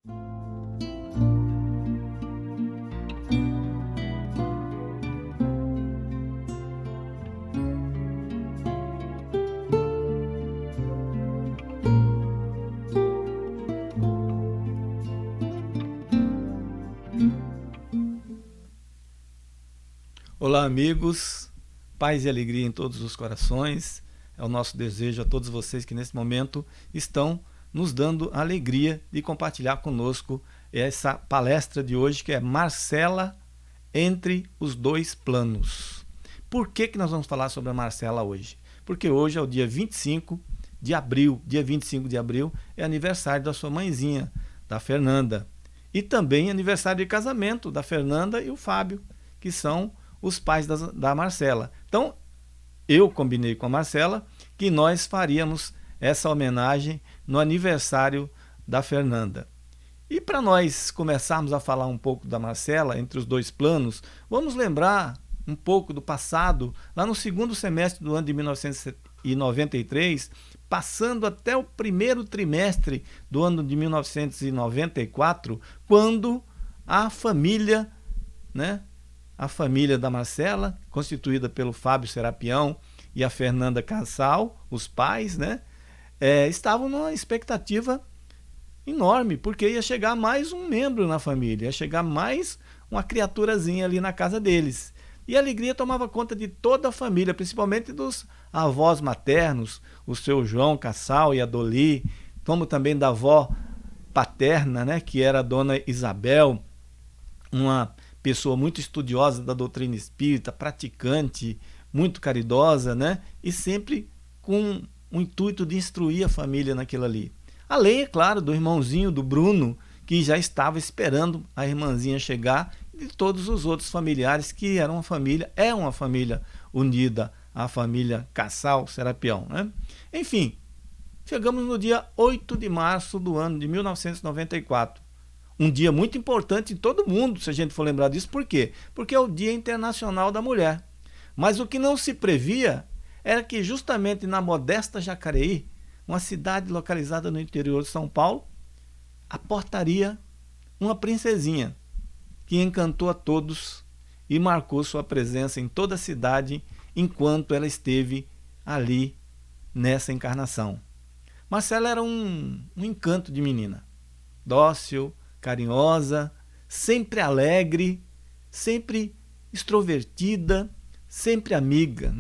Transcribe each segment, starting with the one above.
Olá, amigos, paz e alegria em todos os corações. É o nosso desejo a todos vocês que nesse momento estão nos dando a alegria de compartilhar conosco essa palestra de hoje, que é Marcela entre os dois planos. Por que nós vamos falar sobre a Marcela hoje? Porque hoje é o dia 25 de abril. Dia 25 de abril é aniversário da sua mãezinha, da Fernanda. E também aniversário de casamento da Fernanda e o Fábio, que são os pais da Marcela. Então, eu combinei com a Marcela que nós faríamos essa homenagem no aniversário da Fernanda. E para nós começarmos a falar um pouco da Marcela, entre os dois planos, vamos lembrar um pouco do passado, lá no segundo semestre do ano de 1993, passando até o primeiro trimestre do ano de 1994, quando a família, a família da Marcela, constituída pelo Fábio Serapião e a Fernanda Casal, os pais, estavam numa expectativa enorme, porque ia chegar mais um membro na família, ia chegar mais uma criaturazinha ali na casa deles. E a alegria tomava conta de toda a família, principalmente dos avós maternos, o seu João Casal e a Doli, como também da avó paterna, que era a dona Isabel, uma pessoa muito estudiosa da doutrina espírita, praticante, muito caridosa, e sempre com o intuito de instruir a família naquilo ali. Além, é claro, do irmãozinho, do Bruno, que já estava esperando a irmãzinha chegar, e de todos os outros familiares, que eram uma família unida, a família Casal Serapião. Enfim, chegamos no dia 8 de março do ano de 1994. Um dia muito importante em todo mundo, se a gente for lembrar disso. Por quê? Porque é o Dia Internacional da Mulher. Mas o que não se previa era que justamente na modesta Jacareí, uma cidade localizada no interior de São Paulo, aportaria uma princesinha que encantou a todos e marcou sua presença em toda a cidade enquanto ela esteve ali nessa encarnação. Marcela era um encanto de menina, dócil, carinhosa, sempre alegre, sempre extrovertida, sempre amiga,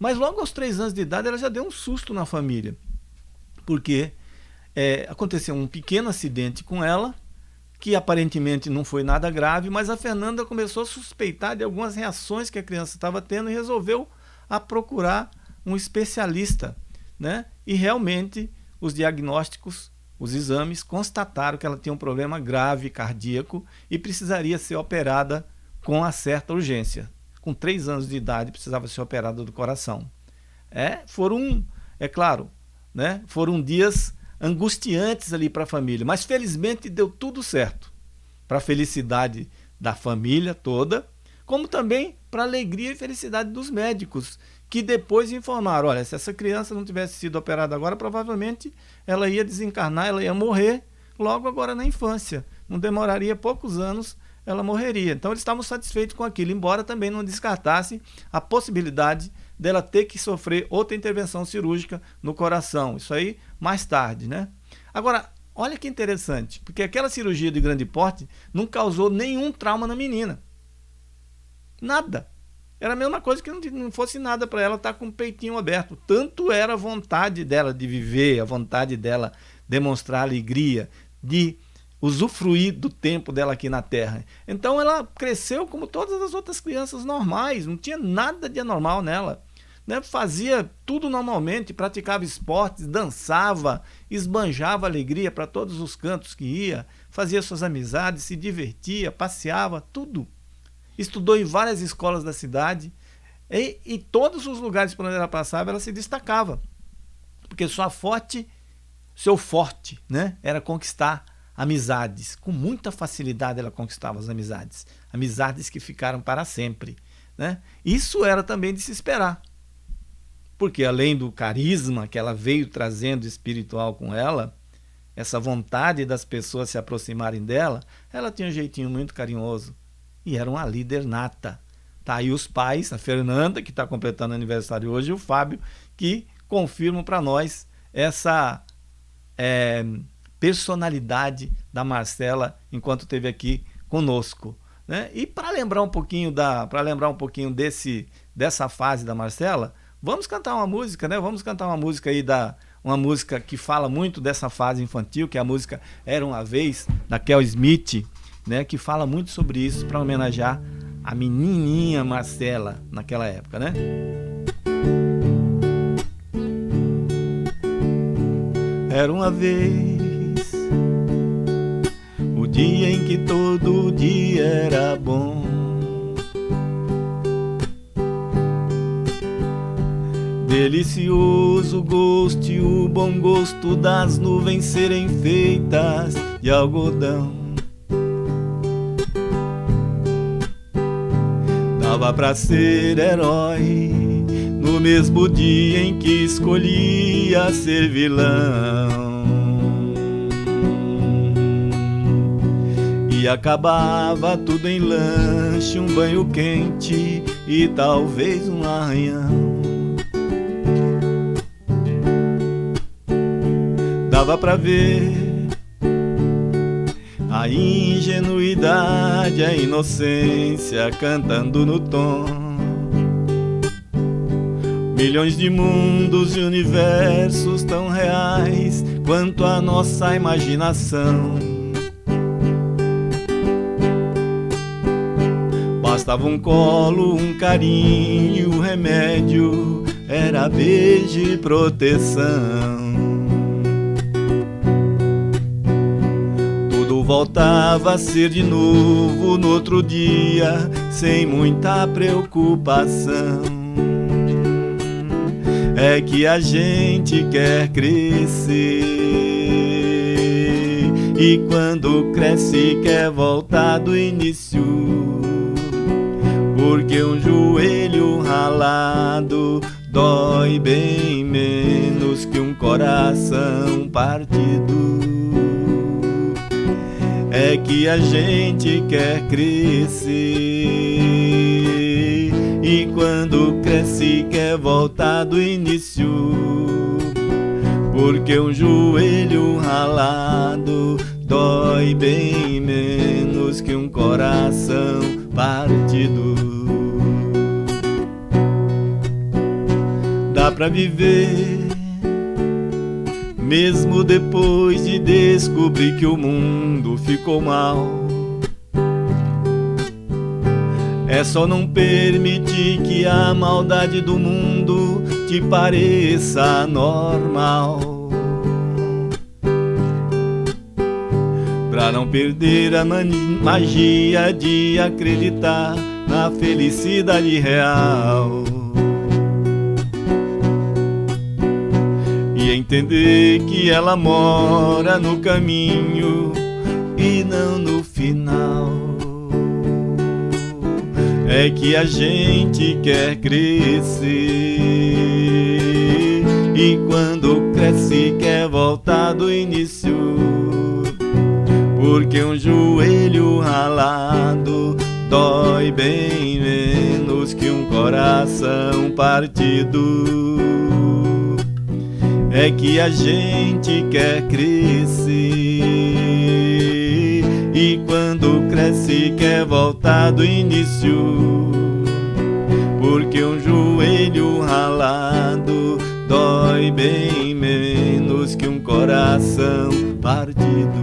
Mas logo aos 3 anos de idade ela já deu um susto na família, porque aconteceu um pequeno acidente com ela, que aparentemente não foi nada grave, mas a Fernanda começou a suspeitar de algumas reações que a criança estava tendo e resolveu a procurar um especialista, E realmente os diagnósticos, os exames constataram que ela tinha um problema grave cardíaco e precisaria ser operada com uma certa urgência. Com 3 anos de idade precisava ser operada do coração. Foram dias angustiantes ali para a família, mas felizmente deu tudo certo. Para a felicidade da família toda, como também para a alegria e felicidade dos médicos, que depois informaram, olha, se essa criança não tivesse sido operada agora, provavelmente ela ia desencarnar, ela ia morrer logo agora na infância. Não demoraria poucos anos, ela morreria. Então eles estavam satisfeitos com aquilo, embora também não descartassem a possibilidade dela ter que sofrer outra intervenção cirúrgica no coração. Isso aí mais tarde, Agora, olha que interessante, porque aquela cirurgia de grande porte não causou nenhum trauma na menina. Nada. Era a mesma coisa que não fosse nada para ela estar com o peitinho aberto. Tanto era a vontade dela de viver, a vontade dela demonstrar alegria, de usufruir do tempo dela aqui na Terra. Então ela cresceu como todas as outras crianças normais, não tinha nada de anormal nela. Fazia tudo normalmente, praticava esportes, dançava, esbanjava alegria para todos os cantos que ia, fazia suas amizades, se divertia, passeava, tudo. Estudou em várias escolas da cidade e todos os lugares por onde ela passava, ela se destacava. Porque seu forte, era conquistar amizades. Com muita facilidade ela conquistava as amizades. Amizades que ficaram para sempre. Isso era também de se esperar. Porque além do carisma que ela veio trazendo espiritual com ela essa vontade das pessoas se aproximarem dela, ela tinha um jeitinho muito carinhoso e era uma líder nata. Tá aí os pais, a Fernanda, que está completando aniversário hoje, e o Fábio, que confirmam para nós essa personalidade da Marcela enquanto esteve aqui conosco, né? E para lembrar um pouquinho dessa fase da Marcela, vamos cantar uma música, né? Vamos cantar uma música aí uma música que fala muito dessa fase infantil, que é a música Era uma Vez, da Kel Smith, né? Que fala muito sobre isso, para homenagear a menininha Marcela naquela época, né? Era uma vez o dia em que todo dia era bom, delicioso gosto e o bom gosto das nuvens serem feitas de algodão. Dava pra ser herói no mesmo dia em que escolhia ser vilão, e acabava tudo em lanche, um banho quente e talvez um arranhão. Dava pra ver a ingenuidade, a inocência cantando no tom. Milhões de mundos e universos tão reais quanto a nossa imaginação. Bastava um colo, um carinho, um remédio, era beijo e proteção. Tudo voltava a ser de novo no outro dia, sem muita preocupação. É que a gente quer crescer, e quando cresce quer voltar do início, porque um joelho ralado dói bem menos que um coração partido. É que a gente quer crescer, e quando cresce quer voltar do início, porque um joelho ralado dói bem menos que um coração partido. Dá pra viver mesmo depois de descobrir que o mundo ficou mal. É só não permitir que a maldade do mundo te pareça normal, pra não perder a magia de acreditar na felicidade real, e entender que ela mora no caminho e não no final. É que a gente quer crescer, e quando cresce quer voltar do início, porque um joelho ralado dói bem menos que um coração partido. É que a gente quer crescer, e quando cresce quer voltar do início, porque um joelho ralado dói bem menos que um coração partido.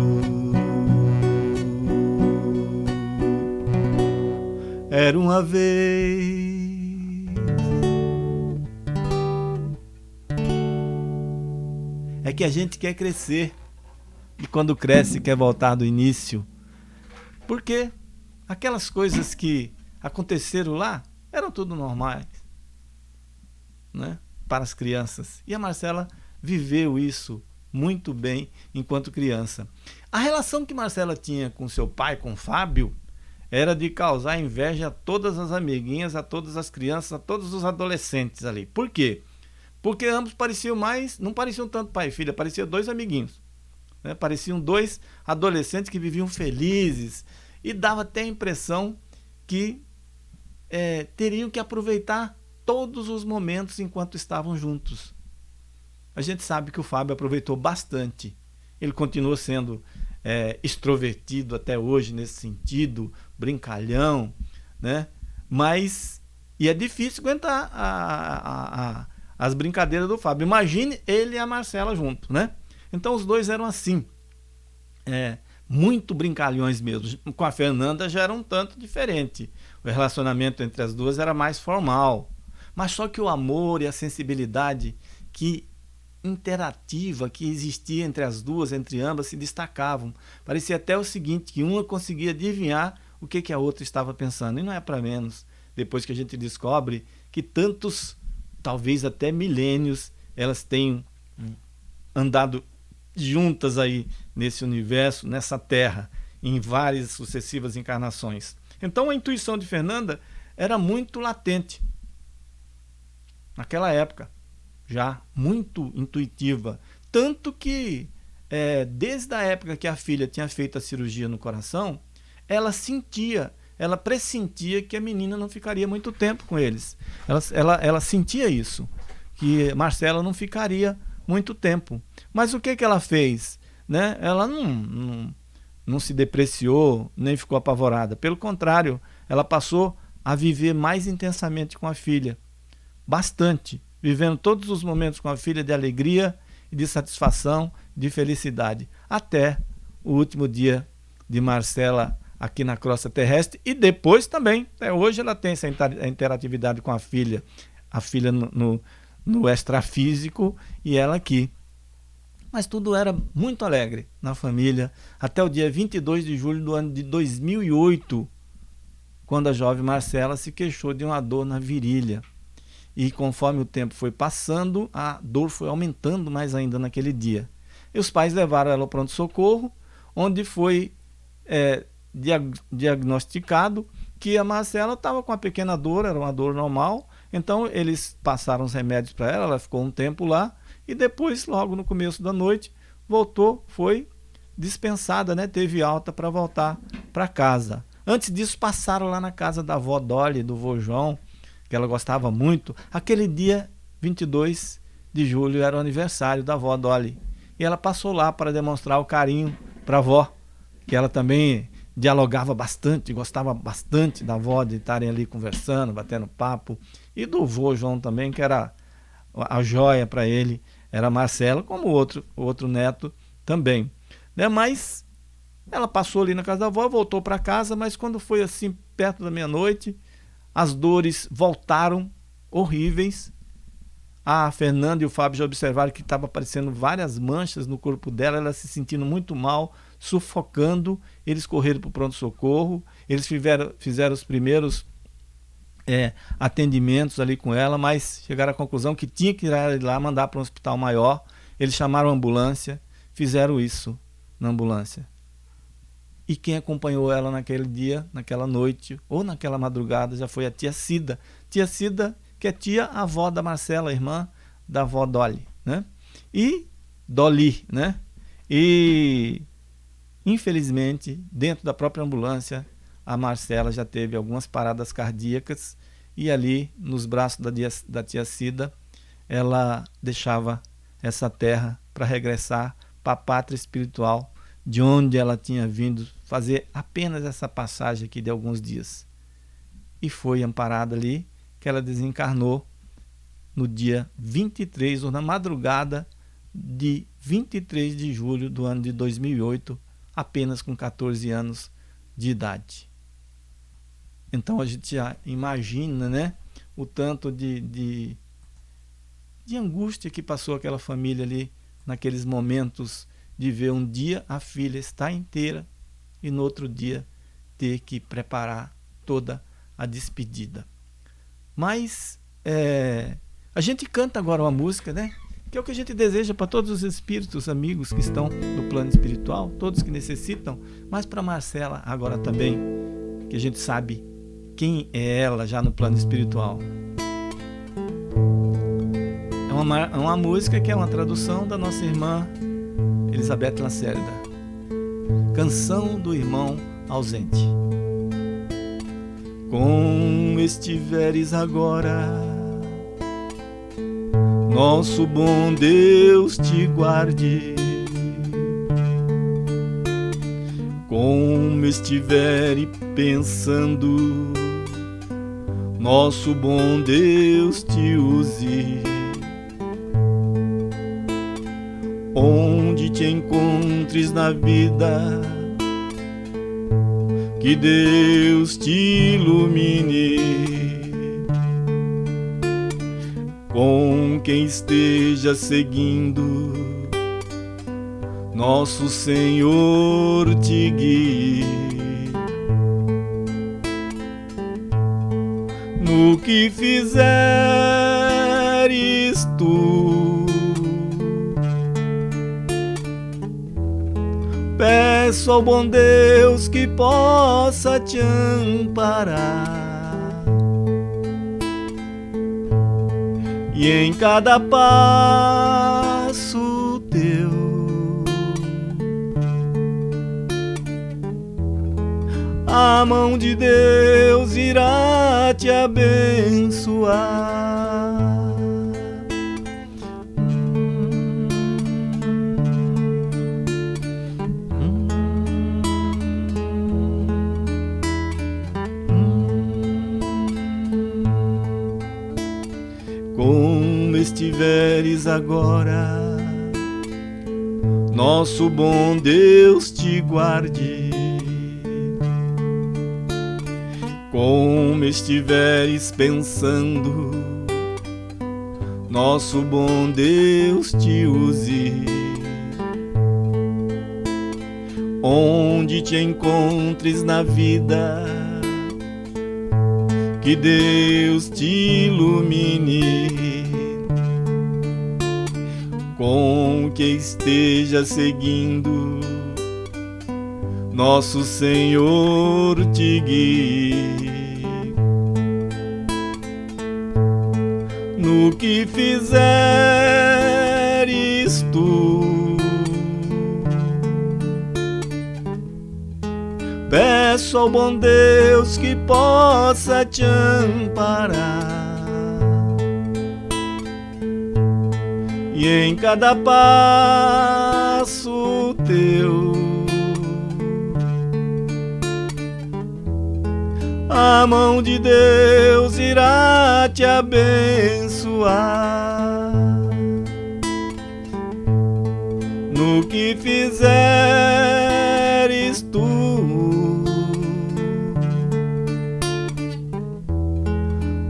Era uma vez é que a gente quer crescer, e quando cresce quer voltar do início, porque aquelas coisas que aconteceram lá eram tudo normais, né, para as crianças. E a Marcela viveu isso muito bem enquanto criança. A relação que Marcela tinha com seu pai, com Fábio, era de causar inveja a todas as amiguinhas, a todas as crianças, a todos os adolescentes ali. Por quê? Porque ambos pareciam não pareciam tanto pai e filha, pareciam dois amiguinhos, né? Pareciam dois adolescentes que viviam felizes e dava até a impressão que teriam que aproveitar todos os momentos enquanto estavam juntos. A gente sabe que o Fábio aproveitou bastante. Ele continua sendo extrovertido até hoje nesse sentido, brincalhão, né? E é difícil aguentar as brincadeiras do Fábio. Imagine ele e a Marcela juntos, né? Então os dois eram assim, muito brincalhões mesmo. Com a Fernanda já era um tanto diferente. O relacionamento entre as duas era mais formal. Mas só que o amor e a sensibilidade interativa que existia entre as duas, entre ambas, se destacavam. Parecia até o seguinte, que uma conseguia adivinhar o que a outra estava pensando. E não é para menos, depois que a gente descobre que tantos, talvez até milênios, elas tenham andado juntas aí nesse universo, nessa terra, em várias sucessivas encarnações. Então a intuição de Fernanda era muito latente naquela época, já muito intuitiva, tanto que desde a época que a filha tinha feito a cirurgia no coração, ela pressentia que a menina não ficaria muito tempo com eles. Ela sentia isso, que Marcela não ficaria muito tempo. Mas o que ela fez? Né? Ela não se depreciou, nem ficou apavorada. Pelo contrário, ela passou a viver mais intensamente com a filha. Bastante. Vivendo todos os momentos com a filha de alegria, de satisfação, de felicidade. Até o último dia de Marcela aqui na crosta terrestre. E depois também. Até hoje ela tem essa interatividade com a filha no extrafísico e ela aqui. Mas tudo era muito alegre na família, até o dia 22 de julho do ano de 2008, quando a jovem Marcela se queixou de uma dor na virilha. E conforme o tempo foi passando, a dor foi aumentando mais ainda naquele dia. E os pais levaram ela ao pronto-socorro, onde foi diagnosticado que a Marcela estava com uma pequena dor, era uma dor normal. Então eles passaram os remédios para ela ficou um tempo lá, e depois, logo no começo da noite, voltou, foi dispensada, né? Teve alta para voltar para casa. Antes disso, passaram lá na casa da avó Dolly, do vô João, que ela gostava muito. Aquele dia, 22 de julho, era o aniversário da avó Dolly. E ela passou lá para demonstrar o carinho para a avó, que ela também dialogava bastante, gostava bastante da avó, de estarem ali conversando, batendo papo. E do vô João também, que era a joia para ele, era Marcela, como o outro neto também. Né? Mas ela passou ali na casa da avó, voltou para casa, mas quando foi assim, perto da meia-noite, as dores voltaram horríveis. A Fernanda e o Fábio já observaram que estava aparecendo várias manchas no corpo dela, ela se sentindo muito mal, sufocando. Eles correram para o pronto-socorro, eles fizeram os primeiros atendimentos ali com ela, mas chegaram à conclusão que tinha que ir lá, mandar para um hospital maior. Eles chamaram a ambulância, fizeram isso na ambulância. E quem acompanhou ela naquele dia, naquela noite ou naquela madrugada já foi a tia Cida. Tia Cida, que é tia-avó da Marcela, irmã da avó Dolly, né? E Dolly, né? E infelizmente, dentro da própria ambulância, a Marcela já teve algumas paradas cardíacas e ali, nos braços da tia Cida, ela deixava essa terra para regressar para a pátria espiritual, de onde ela tinha vindo fazer apenas essa passagem aqui de alguns dias. E foi amparada ali que ela desencarnou no dia 23, ou na madrugada de 23 de julho do ano de 2008, apenas com 14 anos de idade. Então a gente já imagina, né, o tanto de angústia que passou aquela família ali naqueles momentos de ver um dia a filha estar inteira e no outro dia ter que preparar toda a despedida. Mas a gente canta agora uma música, né? Que é o que a gente deseja para todos os espíritos amigos que estão no plano espiritual, todos que necessitam, mas para Marcela agora também, que a gente sabe quem é ela já no plano espiritual. É uma música que é uma tradução da nossa irmã Elizabeth Lacerda. Canção do irmão ausente. Como estiveres agora, nosso bom Deus te guarde. Como estiveres pensando, nosso bom Deus te use. Onde te encontres na vida, que Deus te ilumine. Com quem esteja seguindo, nosso Senhor te guie. No que fizeres tu, peço ao bom Deus que possa te amparar, e em cada passo teu a mão de Deus irá te abençoar. Como estiveres agora, nosso bom Deus te guarde. Como estiveres pensando, nosso bom Deus te use. Onde te encontres na vida, que Deus te ilumine. Com que esteja seguindo, nosso Senhor te guie. No que fizeres tu, peço ao bom Deus que possa te amparar, e em cada passo teu a mão de Deus irá te abençoar. No que fizeres tu,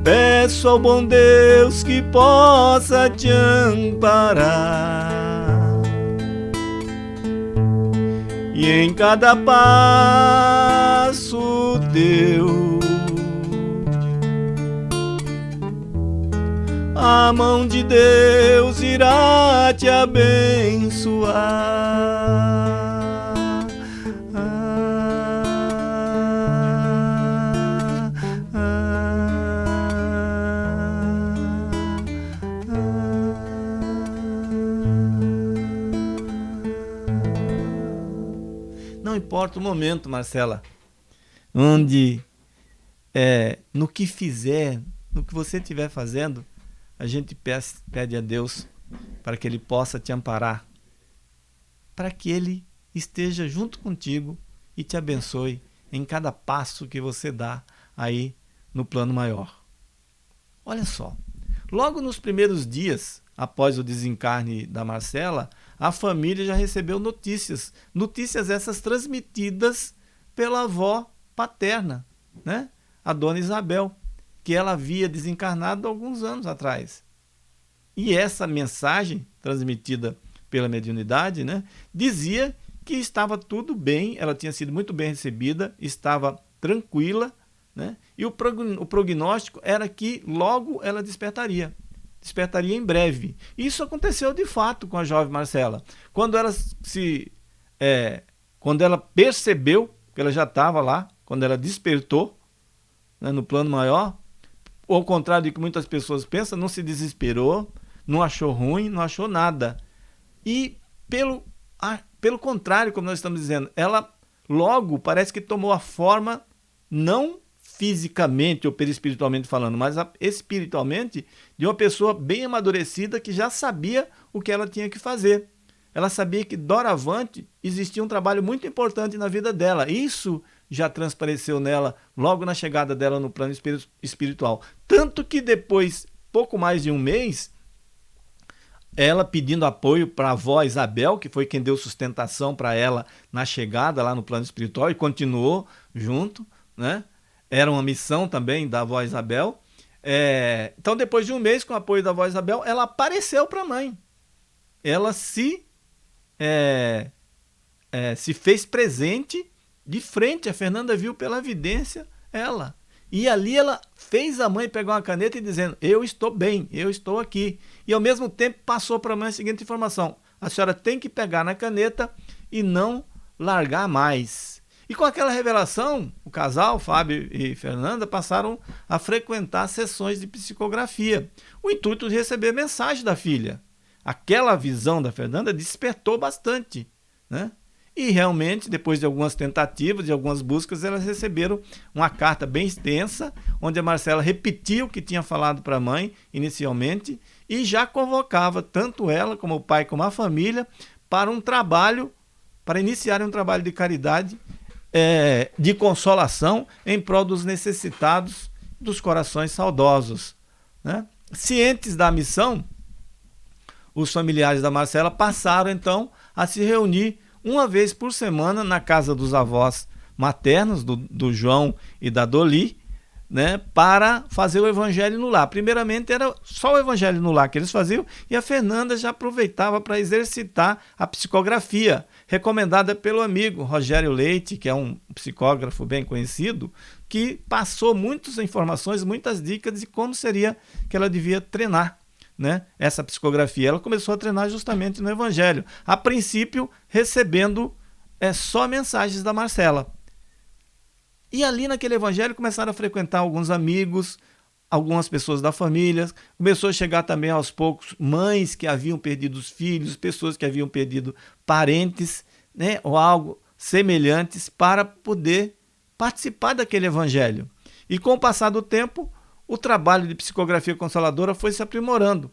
peço ao bom Deus que possa te amparar, e em cada passo teu a mão de Deus irá te abençoar. Não importa o momento, Marcela, onde no que fizer, no que você estiver fazendo, a gente pede a Deus para que Ele possa te amparar, para que Ele esteja junto contigo e te abençoe em cada passo que você dá aí no plano maior. Olha só, logo nos primeiros dias após o desencarne da Marcela, a família já recebeu notícias essas transmitidas pela avó paterna, né? A dona Isabel, que ela havia desencarnado há alguns anos atrás. E essa mensagem transmitida pela mediunidade, né, dizia que estava tudo bem, ela tinha sido muito bem recebida, estava tranquila, né, e o prognóstico era que logo ela despertaria em breve. Isso aconteceu de fato com a jovem Marcela. Quando ela percebeu que ela já estava lá, quando ela despertou, né, no plano maior, ao contrário do que muitas pessoas pensam, não se desesperou, não achou ruim, não achou nada. E pelo pelo contrário, como nós estamos dizendo, ela logo parece que tomou a forma, não fisicamente ou perispiritualmente falando, mas espiritualmente, de uma pessoa bem amadurecida que já sabia o que ela tinha que fazer. Ela sabia que doravante existia um trabalho muito importante na vida dela. Isso já transpareceu nela logo na chegada dela no plano espiritual. Tanto que depois, pouco mais de um mês, ela pedindo apoio para a avó Isabel, que foi quem deu sustentação para ela na chegada lá no plano espiritual e continuou junto, né? Era uma missão também da avó Isabel. Então, depois de um mês, com o apoio da avó Isabel, ela apareceu para a mãe. Ela se fez presente de frente. A Fernanda viu pela evidência ela. E ali ela fez a mãe pegar uma caneta e dizendo: eu estou bem, eu estou aqui. E ao mesmo tempo passou para a mãe a seguinte informação: a senhora tem que pegar na caneta e não largar mais. E com aquela revelação, o casal, Fábio e Fernanda, passaram a frequentar sessões de psicografia. O intuito de receber mensagem da filha. Aquela visão da Fernanda despertou bastante, né? E realmente, depois de algumas tentativas, de algumas buscas, elas receberam uma carta bem extensa, onde a Marcela repetia o que tinha falado para a mãe inicialmente e já convocava tanto ela, como o pai, como a família, para um trabalho, para iniciar um trabalho de caridade, de consolação em prol dos necessitados, dos corações saudosos, né? Cientes da missão, os familiares da Marcela passaram então a se reunir uma vez por semana na casa dos avós maternos, do João e da Doli, né, para fazer o evangelho no lar. Primeiramente era só o evangelho no lar que eles faziam, e a Fernanda já aproveitava para exercitar a psicografia, recomendada pelo amigo Rogério Leite, que é um psicógrafo bem conhecido, que passou muitas informações, muitas dicas de como seria que ela devia treinar, né, essa psicografia. Ela começou a treinar justamente no evangelho, a princípio recebendo só mensagens da Marcela. E ali naquele evangelho começaram a frequentar alguns amigos, algumas pessoas da família. Começou a chegar também aos poucos mães que haviam perdido os filhos, pessoas que haviam perdido parentes, né, ou algo semelhantes, para poder participar daquele evangelho. E com o passar do tempo, o trabalho de psicografia consoladora foi se aprimorando,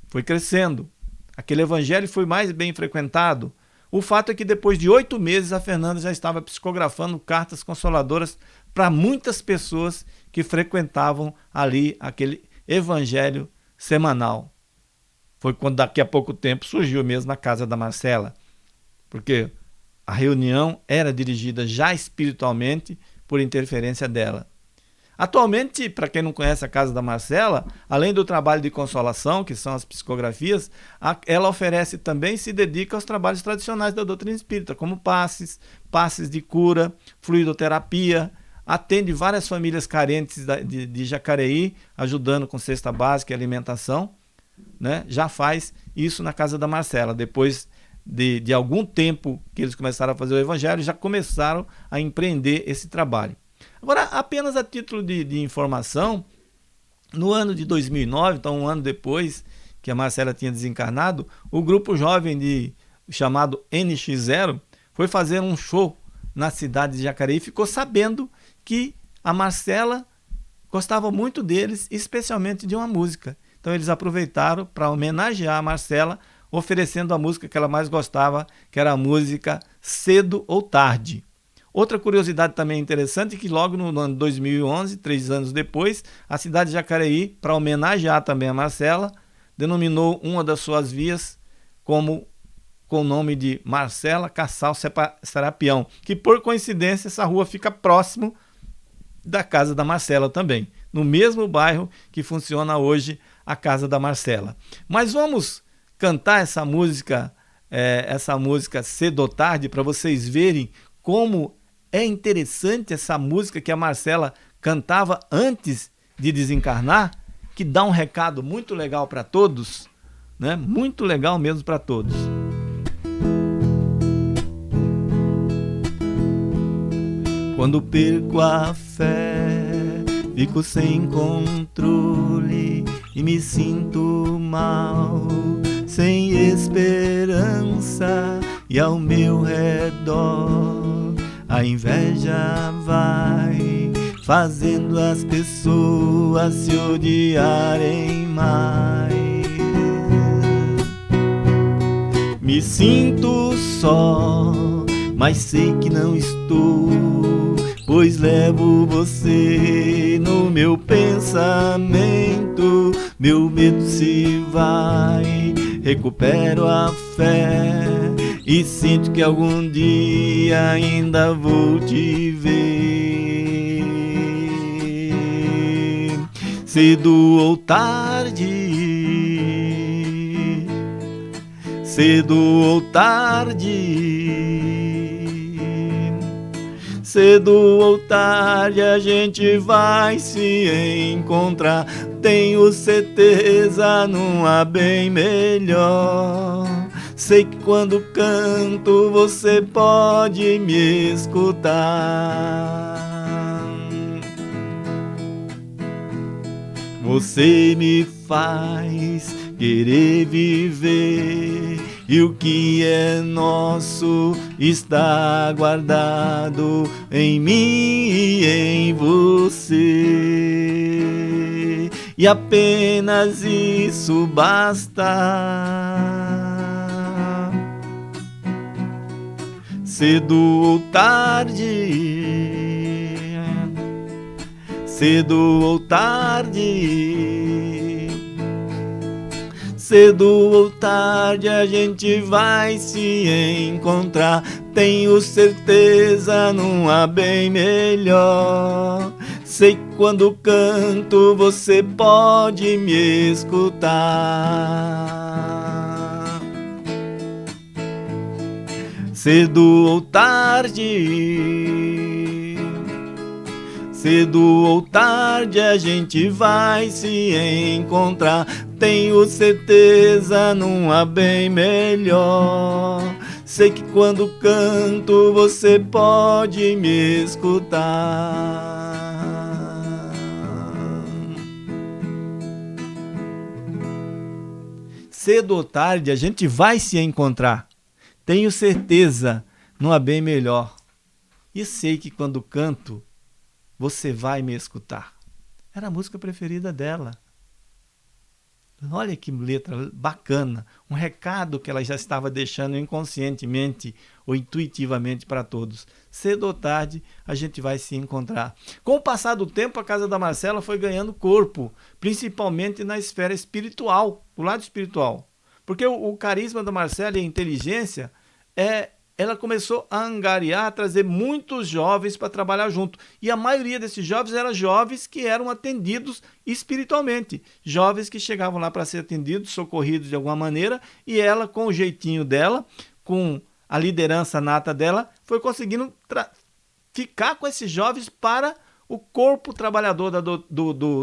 foi crescendo. Aquele evangelho foi mais bem frequentado. O fato é que depois de 8 meses a Fernanda já estava psicografando cartas consoladoras para muitas pessoas que frequentavam ali aquele evangelho semanal. Foi quando daqui a pouco tempo surgiu mesmo a casa da Marcela, porque a reunião era dirigida já espiritualmente por interferência dela. Atualmente, para quem não conhece a casa da Marcela, além do trabalho de consolação, que são as psicografias, ela oferece também, se dedica aos trabalhos tradicionais da doutrina espírita, como passes de cura, fluidoterapia, atende várias famílias carentes de Jacareí, ajudando com cesta básica e alimentação, né? Já faz isso na casa da Marcela. Depois de algum tempo que eles começaram a fazer o evangelho, já começaram a empreender esse trabalho. Agora, apenas a título de informação, no ano de 2009, então um ano depois que a Marcela tinha desencarnado, o grupo jovem chamado NX0 foi fazer um show na cidade de Jacareí e ficou sabendo que a Marcela gostava muito deles, especialmente de uma música. Então eles aproveitaram para homenagear a Marcela, oferecendo a música que ela mais gostava, que era a música Cedo ou Tarde. Outra curiosidade também interessante é que logo no ano 2011, 3 anos depois, a cidade de Jacareí, para homenagear também a Marcela, denominou uma das suas vias com o nome de Marcela Cassal Serapião, que por coincidência essa rua fica próximo da casa da Marcela também, no mesmo bairro que funciona hoje a casa da Marcela. Mas vamos cantar essa música Cedo ou Tarde, para vocês verem como é interessante essa música que a Marcela cantava antes de desencarnar, que dá um recado muito legal para todos, né? Muito legal mesmo para todos. Quando perco a fé, fico sem controle e me sinto mal. sem esperança, e ao meu redor a inveja vai fazendo as pessoas se odiarem mais. Me sinto só, mas sei que não estou, pois levo você no meu pensamento. Meu medo se vai, recupero a fé e sinto que algum dia ainda vou te ver. Cedo ou tarde, cedo ou tarde, cedo ou tarde a gente vai se encontrar. Tenho certeza, não há bem melhor. Sei que quando canto você pode me escutar. Você me faz querer viver, e o que é nosso está guardado em mim e em você, e apenas isso basta. Cedo ou tarde, cedo ou tarde, cedo ou tarde a gente vai se encontrar. Tenho certeza, não há bem melhor. Sei que quando canto você pode me escutar. Cedo ou tarde, cedo ou tarde a gente vai se encontrar. Tenho certeza, não há bem melhor. Sei que quando canto você pode me escutar. Cedo ou tarde a gente vai se encontrar. Tenho certeza, não há bem melhor. E sei que quando canto você vai me escutar. Era a música preferida dela. Olha que letra bacana, um recado que ela já estava deixando inconscientemente ou intuitivamente para todos. Cedo ou tarde a gente vai se encontrar. Com o passar do tempo, a Casa da Marcela foi ganhando corpo, principalmente na esfera espiritual, o lado espiritual. Porque o carisma da Marcela e a inteligência, ela começou a angariar, a trazer muitos jovens para trabalhar junto. E a maioria desses jovens eram jovens que eram atendidos espiritualmente. Jovens que chegavam lá para ser atendidos, socorridos de alguma maneira, e ela, com o jeitinho dela, com a liderança nata dela, foi conseguindo ficar com esses jovens para o corpo trabalhador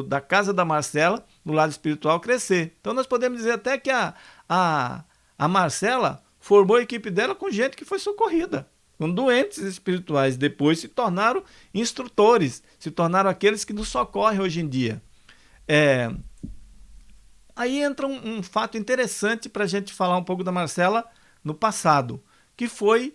da Casa da Marcela, no lado espiritual, crescer. Então nós podemos dizer até que a Marcela formou a equipe dela com gente que foi socorrida, com doentes espirituais. Depois se tornaram instrutores, se tornaram aqueles que nos socorrem hoje em dia. Aí entra um fato interessante para a gente falar um pouco da Marcela no passado, que foi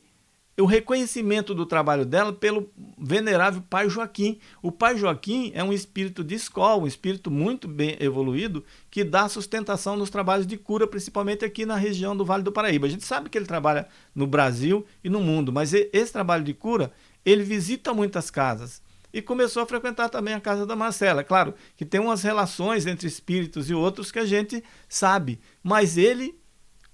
o reconhecimento do trabalho dela pelo venerável Pai Joaquim. O Pai Joaquim é um espírito de escola, um espírito muito bem evoluído, que dá sustentação nos trabalhos de cura, principalmente aqui na região do Vale do Paraíba. A gente sabe que ele trabalha no Brasil e no mundo, mas esse trabalho de cura, ele visita muitas casas e começou a frequentar também a Casa da Marcela. Claro que tem umas relações entre espíritos e outros que a gente sabe, mas ele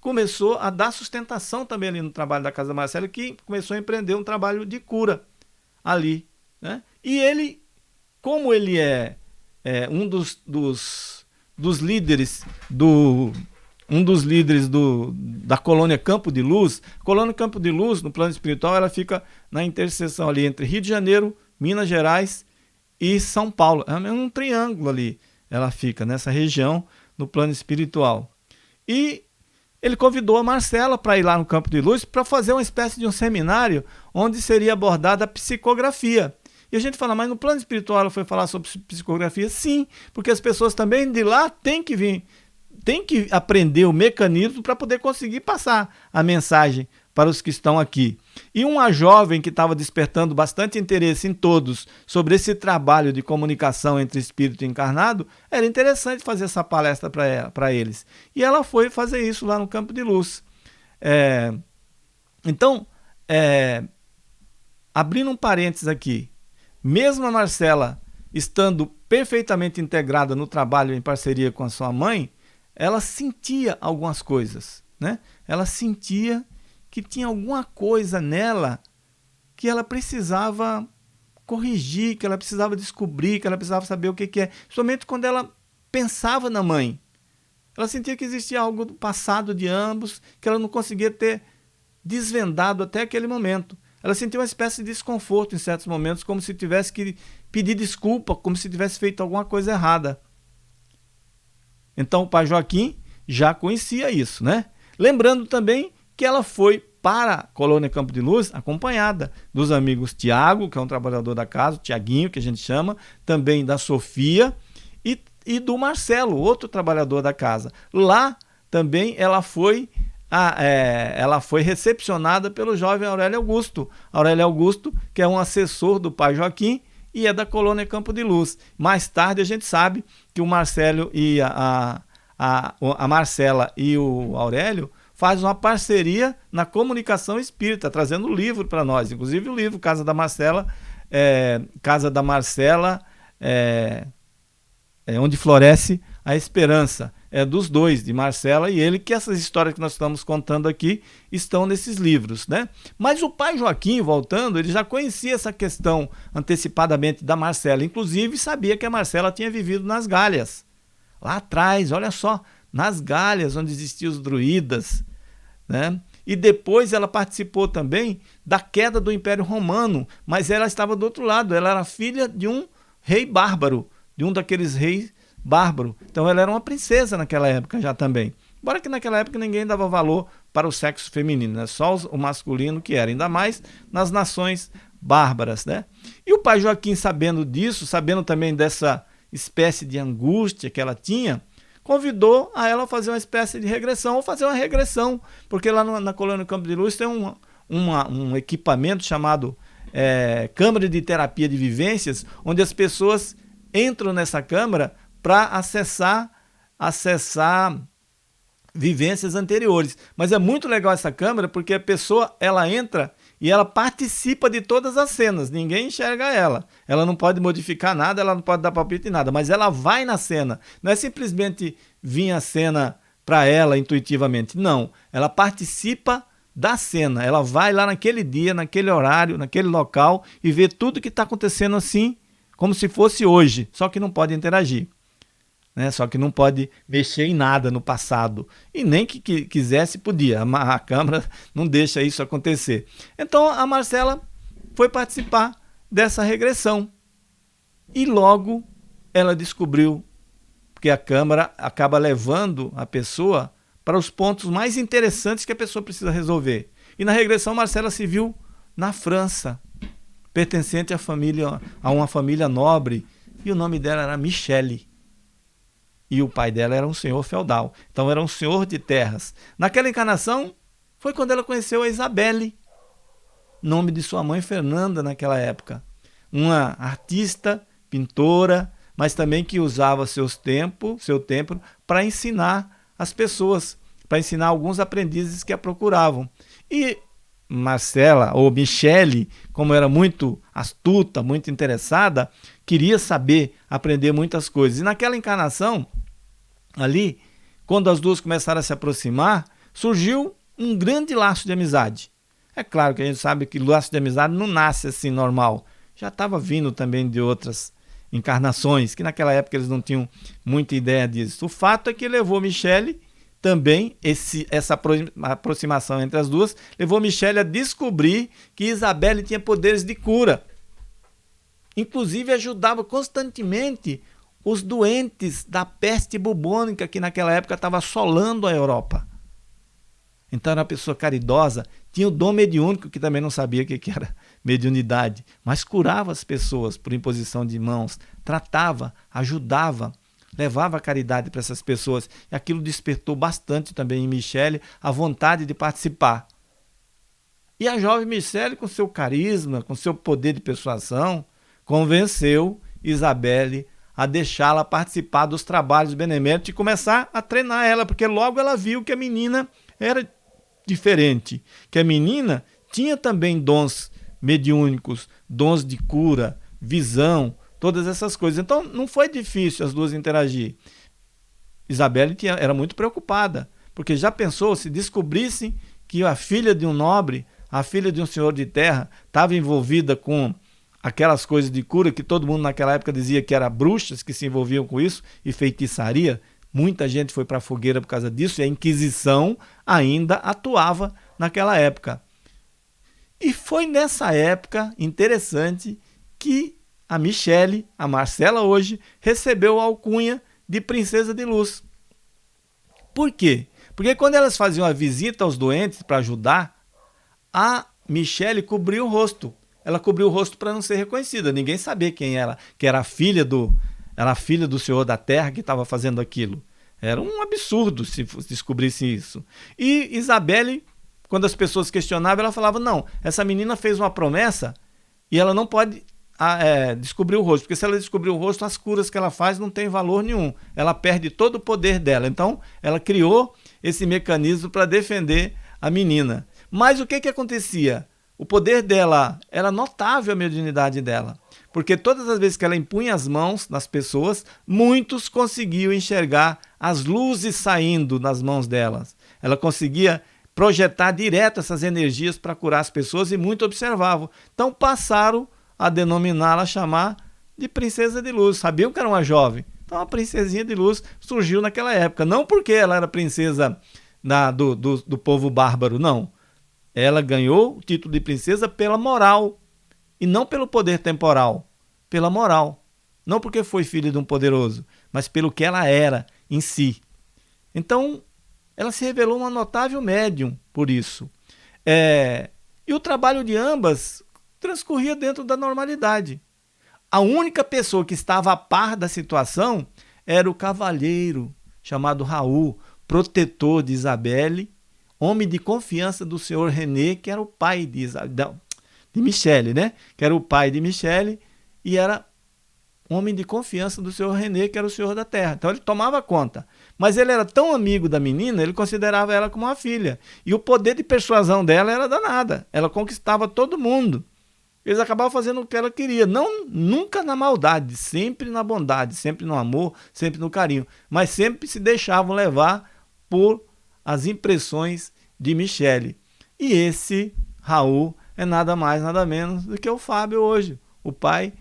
começou a dar sustentação também ali no trabalho da Casa da Marcela, que começou a empreender um trabalho de cura ali, né? E ele, como ele é um dos líderes da colônia Campo de Luz. A colônia Campo de Luz, no plano espiritual, ela fica na interseção ali entre Rio de Janeiro, Minas Gerais e São Paulo. É um triângulo ali, ela fica nessa região no plano espiritual. E ele convidou a Marcela para ir lá no Campo de Luz para fazer uma espécie de um seminário onde seria abordada a psicografia. E a gente fala, mas no plano espiritual ela foi falar sobre psicografia? Sim, porque as pessoas também de lá têm que vir tem que aprender o mecanismo para poder conseguir passar a mensagem para os que estão aqui. E uma jovem que estava despertando bastante interesse em todos sobre esse trabalho de comunicação entre espírito e encarnado, era interessante fazer essa palestra para eles. E ela foi fazer isso lá no Campo de Luz. Então, abrindo um parênteses aqui, mesmo a Marcela estando perfeitamente integrada no trabalho em parceria com a sua mãe, ela sentia algumas coisas, né? Ela sentia que tinha alguma coisa nela que ela precisava corrigir, que ela precisava descobrir, que ela precisava saber o que é. Somente quando ela pensava na mãe. Ela sentia que existia algo do passado de ambos, que ela não conseguia ter desvendado até aquele momento. Ela sentia uma espécie de desconforto em certos momentos, como se tivesse que pedir desculpa, como se tivesse feito alguma coisa errada. Então o pai Joaquim já conhecia isso, né? Lembrando também que ela foi para a Colônia Campo de Luz acompanhada dos amigos Tiago, que é um trabalhador da casa, Tiaguinho, que a gente chama, também da Sofia e do Marcelo, outro trabalhador da casa. Lá também ela foi recepcionada pelo jovem Aurélio Augusto. Aurélio Augusto, que é um assessor do pai Joaquim e é da Colônia Campo de Luz. Mais tarde a gente sabe que o Marcelo e a Marcela e o Aurélio fazem uma parceria na comunicação espírita, trazendo um livro para nós. Inclusive o livro Casa da Marcela, Onde Floresce a Esperança. É dos dois, de Marcela e ele, que essas histórias que nós estamos contando aqui estão nesses livros, né? Mas o pai Joaquim, voltando, ele já conhecia essa questão antecipadamente da Marcela, inclusive sabia que a Marcela tinha vivido nas Gálias. Lá atrás, olha só, nas Gálias, onde existiam os druidas, né? E depois ela participou também da queda do Império Romano, mas ela estava do outro lado, ela era filha de um rei bárbaro, de um daqueles reis bárbaro. Então ela era uma princesa naquela época já também. Embora que naquela época ninguém dava valor para o sexo feminino, né? Só o masculino que era, ainda mais nas nações bárbaras, né? E o pai Joaquim, sabendo disso, sabendo também dessa espécie de angústia que ela tinha, convidou a ela a fazer uma espécie de regressão, ou fazer uma regressão, porque lá na Colônia Campo de Luz tem um equipamento chamado Câmara de Terapia de Vivências, onde as pessoas entram nessa câmara para acessar vivências anteriores. Mas é muito legal essa câmera porque a pessoa ela entra e ela participa de todas as cenas, ninguém enxerga ela. Ela não pode modificar nada, ela não pode dar palpite em nada, mas ela vai na cena. Não é simplesmente vir a cena para ela intuitivamente, não. Ela participa da cena, ela vai lá naquele dia, naquele horário, naquele local e vê tudo que está acontecendo assim, como se fosse hoje, só que não pode interagir. Só que não pode mexer em nada no passado. E nem que quisesse, podia. A Câmara não deixa isso acontecer. Então a Marcela foi participar dessa regressão. E logo ela descobriu que a Câmara acaba levando a pessoa para os pontos mais interessantes que a pessoa precisa resolver. E na regressão Marcela se viu na França, pertencente a uma família nobre. E o nome dela era Michele. E o pai dela era um senhor feudal. Então era um senhor de terras. Naquela encarnação foi quando ela conheceu a Isabelle, nome de sua mãe Fernanda naquela época. Uma artista, pintora, mas também que usava seu tempo para ensinar as pessoas, para ensinar alguns aprendizes que a procuravam. E Marcela, ou Michele, como era muito astuta, muito interessada, queria saber, aprender muitas coisas. E naquela encarnação, ali, quando as duas começaram a se aproximar, surgiu um grande laço de amizade. É claro que a gente sabe que o laço de amizade não nasce assim normal. Já estava vindo também de outras encarnações, que naquela época eles não tinham muita ideia disso. O fato é que levou Michele, também essa aproximação entre as duas, levou Michele a descobrir que Isabelle tinha poderes de cura. Inclusive ajudava constantemente os doentes da peste bubônica que naquela época estava assolando a Europa. Então era uma pessoa caridosa, tinha o dom mediúnico, que também não sabia o que era mediunidade, mas curava as pessoas por imposição de mãos, tratava, ajudava, levava caridade para essas pessoas. E aquilo despertou bastante também em Michele a vontade de participar. E a jovem Michele, com seu carisma, com seu poder de persuasão, convenceu Isabelle a deixá-la participar dos trabalhos beneméritos e começar a treinar ela, porque logo ela viu que a menina era diferente, que a menina tinha também dons mediúnicos, dons de cura, visão, todas essas coisas. Então não foi difícil as duas interagir. Isabelle era muito preocupada, porque já pensou se descobrissem que a filha de um nobre, a filha de um senhor de terra, estava envolvida com aquelas coisas de cura que todo mundo naquela época dizia que eram bruxas que se envolviam com isso, e feitiçaria. Muita gente foi para a fogueira por causa disso, e a Inquisição ainda atuava naquela época. E foi nessa época interessante que a Michele, a Marcela hoje, recebeu a alcunha de Princesa de Luz. Por quê? Porque quando elas faziam a visita aos doentes para ajudar, a Michele cobriu o rosto. Ela cobriu o rosto para não ser reconhecida. Ninguém sabia quem era, que era a filha do Senhor da Terra que estava fazendo aquilo. Era um absurdo se descobrisse isso. E Isabelle, quando as pessoas questionavam, ela falava, não, essa menina fez uma promessa e ela não pode descobrir o rosto, porque se ela descobrir o rosto, as curas que ela faz não tem valor nenhum. Ela perde todo o poder dela. Então, ela criou esse mecanismo para defender a menina. Mas o que acontecia? O poder dela era notável, a mediunidade dela, porque todas as vezes que ela impunha as mãos nas pessoas, muitos conseguiam enxergar as luzes saindo das mãos delas. Ela conseguia projetar direto essas energias para curar as pessoas e muitos observavam. Então passaram a denominá-la, chamar de Princesa de Luz. Sabiam que era uma jovem. Então a Princesinha de Luz surgiu naquela época, não porque ela era princesa do povo bárbaro, não. Ela ganhou o título de princesa pela moral e não pelo poder temporal, pela moral. Não porque foi filha de um poderoso, mas pelo que ela era em si. Então, ela se revelou uma notável médium por isso. E o trabalho de ambas transcorria dentro da normalidade. A única pessoa que estava a par da situação era o cavalheiro chamado Raul, protetor de Isabelle, homem de confiança do senhor René, que era o pai de Michele, né? Que era o pai de Michele e era homem de confiança do senhor René, que era o senhor da terra. Então ele tomava conta. Mas ele era tão amigo da menina, ele considerava ela como uma filha. E o poder de persuasão dela era danada. Ela conquistava todo mundo. Eles acabavam fazendo o que ela queria. Nunca na maldade, sempre na bondade, sempre no amor, sempre no carinho. Mas sempre se deixavam levar por as impressões de Michele. E esse Raul é nada mais, nada menos do que o Fábio hoje, o pai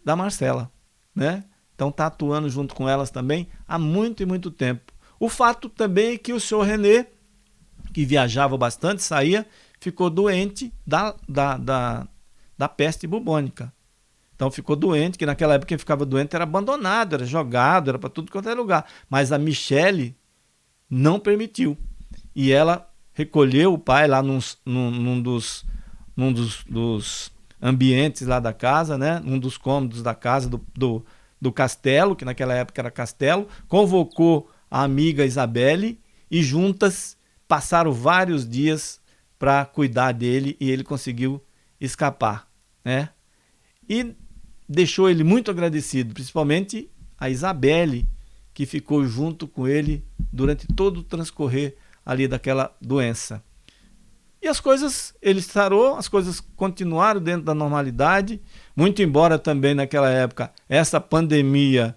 da Marcela, né? Então está atuando junto com elas também há muito e muito tempo. O fato também é que o senhor René, que viajava bastante, saía, ficou doente da peste bubônica. Então ficou doente, que naquela época quem ficava doente era abandonado, era jogado, era para tudo quanto era lugar. Mas a Michele não permitiu. E ela recolheu o pai lá num dos ambientes lá da casa, né? Num dos cômodos da casa do castelo, que naquela época era castelo, convocou a amiga Isabelle e juntas passaram vários dias para cuidar dele e ele conseguiu escapar, né? E deixou ele muito agradecido, principalmente a Isabelle, que ficou junto com ele durante todo o transcorrer ali daquela doença. E as coisas, ele sarou, as coisas continuaram dentro da normalidade, muito embora também naquela época essa pandemia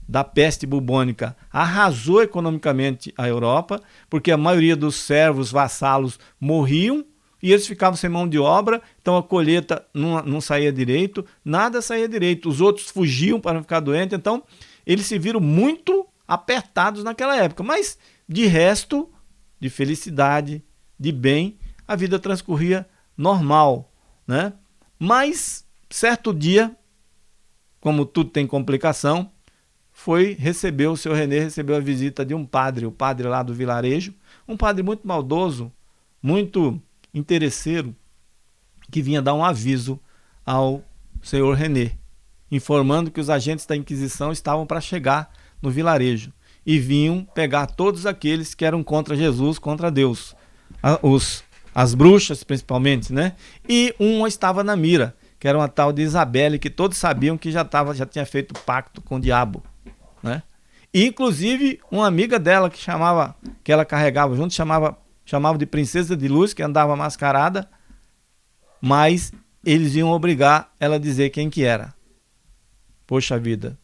da peste bubônica arrasou economicamente a Europa, porque a maioria dos servos vassalos morriam e eles ficavam sem mão de obra, então a colheita não saía direito, nada saía direito, os outros fugiam para não ficar doentes, então eles se viram muito apertados naquela época, mas de resto, de felicidade, de bem, a vida transcorria normal, né? Mas certo dia, como tudo tem complicação, o seu René recebeu a visita de um padre, o padre lá do vilarejo, um padre muito maldoso, muito interesseiro, que vinha dar um aviso ao senhor René. informando que os agentes da Inquisição estavam para chegar no vilarejo e vinham pegar todos aqueles que eram contra Jesus, contra Deus, as bruxas principalmente, né? E uma estava na mira, que era uma tal de Isabelle, que todos sabiam que já tinha feito pacto com o diabo, né? E, inclusive, uma amiga dela que ela carregava junto, chamava de Princesa de Luz, que andava mascarada, mas eles iam obrigar ela a dizer quem que era. Poxa vida,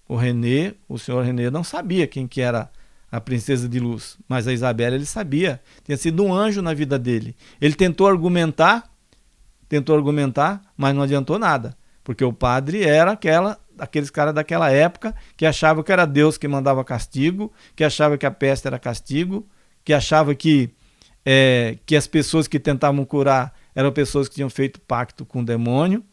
o senhor René não sabia quem que era a Princesa de Luz, mas a Isabelle ele sabia, tinha sido um anjo na vida dele. Ele tentou argumentar, mas não adiantou nada, porque o padre era aqueles caras daquela época que achavam que era Deus que mandava castigo, que achava que a peste era castigo, que achava que as pessoas que tentavam curar eram pessoas que tinham feito pacto com o demônio,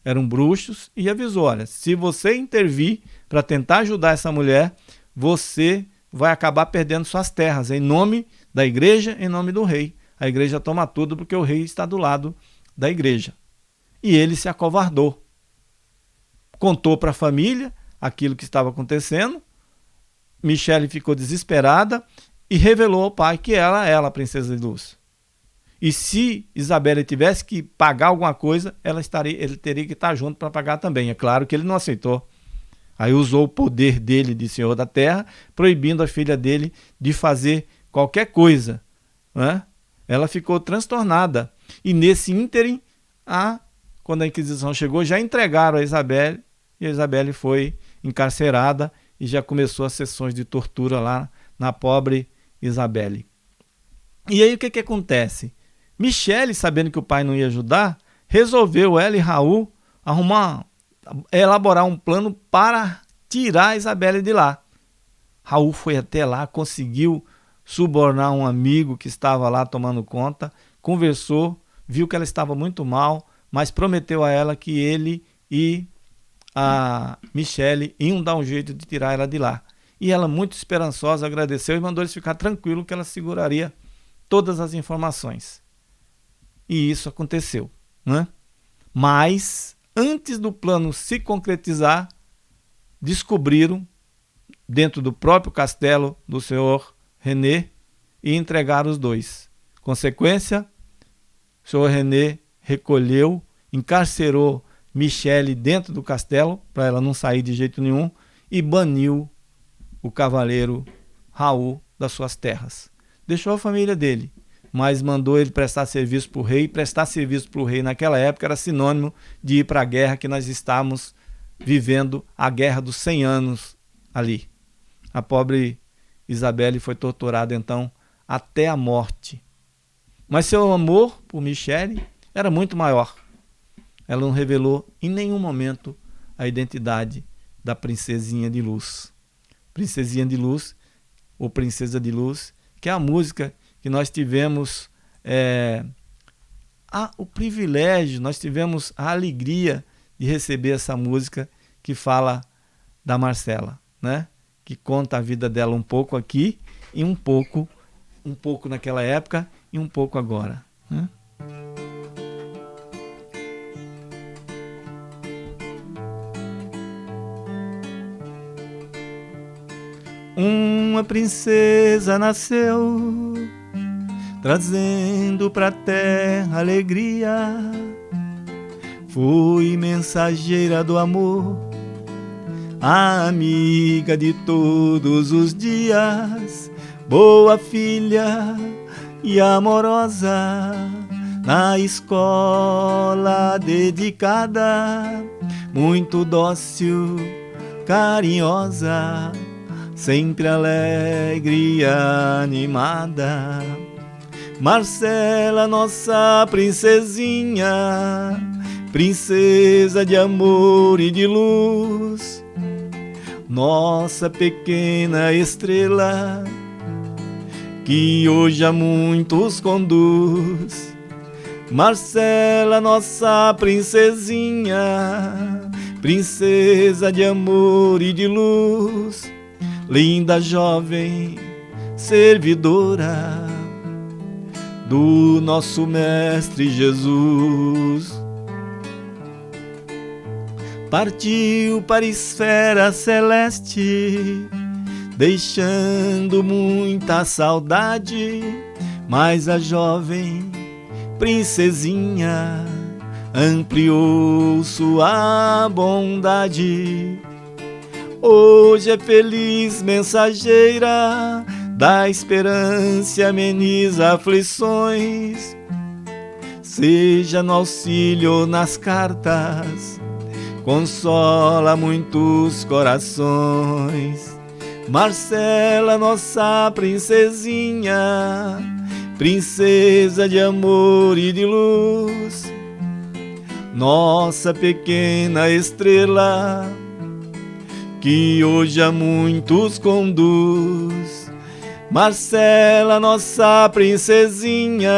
eram bruxos, e avisou, olha, se você intervir para tentar ajudar essa mulher, você vai acabar perdendo suas terras, em nome da igreja, em nome do rei. A igreja toma tudo porque o rei está do lado da igreja. E ele se acovardou. Contou para a família aquilo que estava acontecendo. Michele ficou desesperada e revelou ao pai que ela era a Princesa de Luz. E se Isabelle tivesse que pagar alguma coisa, ele teria que estar junto para pagar também. É claro que ele não aceitou. Aí usou o poder dele de Senhor da Terra, proibindo a filha dele de fazer qualquer coisa, né? Ela ficou transtornada. E nesse ínterim, quando a Inquisição chegou, já entregaram a Isabelle, e a Isabelle foi encarcerada e já começou as sessões de tortura lá na pobre Isabelle. E aí o que acontece? Michele, sabendo que o pai não ia ajudar, resolveu ela e Raul elaborar um plano para tirar a Isabelle de lá. Raul foi até lá, conseguiu subornar um amigo que estava lá tomando conta, conversou, viu que ela estava muito mal, mas prometeu a ela que ele e a Michele iam dar um jeito de tirar ela de lá. E ela, muito esperançosa, agradeceu e mandou eles ficar tranquilo que ela seguraria todas as informações. E isso aconteceu, né? Mas antes do plano se concretizar, descobriram dentro do próprio castelo do senhor René e entregaram os dois. Consequência, o senhor René recolheu, encarcerou Michele dentro do castelo, para ela não sair de jeito nenhum, e baniu o cavaleiro Raul das suas terras. Deixou a família dele, mas mandou ele prestar serviço para o rei. Prestar serviço para o rei naquela época era sinônimo de ir para a guerra, que nós estávamos vivendo a guerra dos 100 anos ali. A pobre Isabelle foi torturada então até a morte. Mas seu amor por Michele era muito maior. Ela não revelou em nenhum momento a identidade da Princesinha de Luz. Princesinha de Luz, ou Princesa de Luz, que é a música que nós tivemos o privilégio, nós tivemos a alegria de receber essa música que fala da Marcela, né? Que conta a vida dela um pouco aqui e um pouco naquela época e um pouco agora, né? Uma princesa nasceu, trazendo pra terra alegria. Foi mensageira do amor, a amiga de todos os dias. Boa filha e amorosa, na escola dedicada. Muito dócil, carinhosa, sempre alegre e animada. Marcela, nossa princesinha, princesa de amor e de luz, nossa pequena estrela, que hoje a muitos conduz. Marcela, nossa princesinha, princesa de amor e de luz, linda jovem servidora do nosso Mestre Jesus. partiu para a esfera celeste, deixando muita saudade, mas a jovem princesinha ampliou sua bondade. Hoje é feliz mensageira da esperança, ameniza aflições, seja no auxílio ou nas cartas, consola muitos corações. Marcela, nossa princesinha, princesa de amor e de luz, nossa pequena estrela, que hoje a muitos conduz. Marcela, nossa princesinha,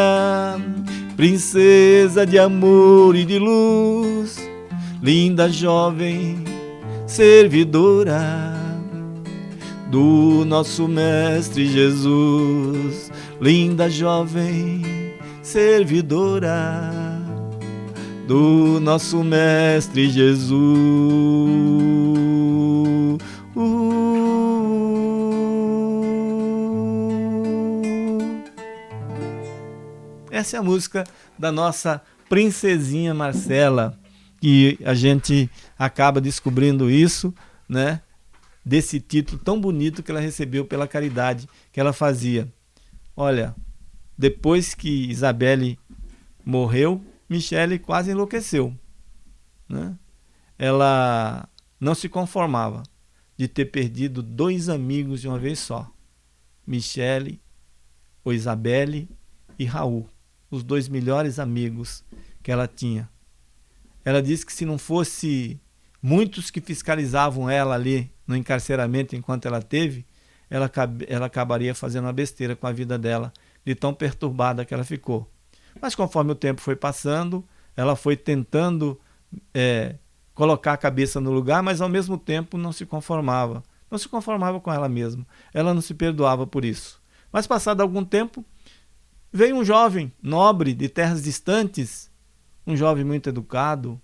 princesa de amor e de luz, linda jovem servidora do nosso Mestre Jesus, linda jovem servidora do nosso Mestre Jesus. Essa é a música da nossa princesinha Marcela, que a gente acaba descobrindo isso, né? Desse título tão bonito que ela recebeu pela caridade que ela fazia. Olha, depois que Isabelle morreu, Michele quase enlouqueceu, né? Ela não se conformava de ter perdido 2 amigos de uma vez só, Michele, ou Isabelle e Raul, os 2 melhores amigos que ela tinha. Ela disse que se não fosse muitos que fiscalizavam ela ali no encarceramento enquanto ela teve, ela acabaria fazendo uma besteira com a vida dela, de tão perturbada que ela ficou. Mas conforme o tempo foi passando, ela foi tentando colocar a cabeça no lugar, mas ao mesmo tempo não se conformava. Não se conformava com ela mesma. Ela não se perdoava por isso. Mas passado algum tempo, veio um jovem nobre de terras distantes, um jovem muito educado,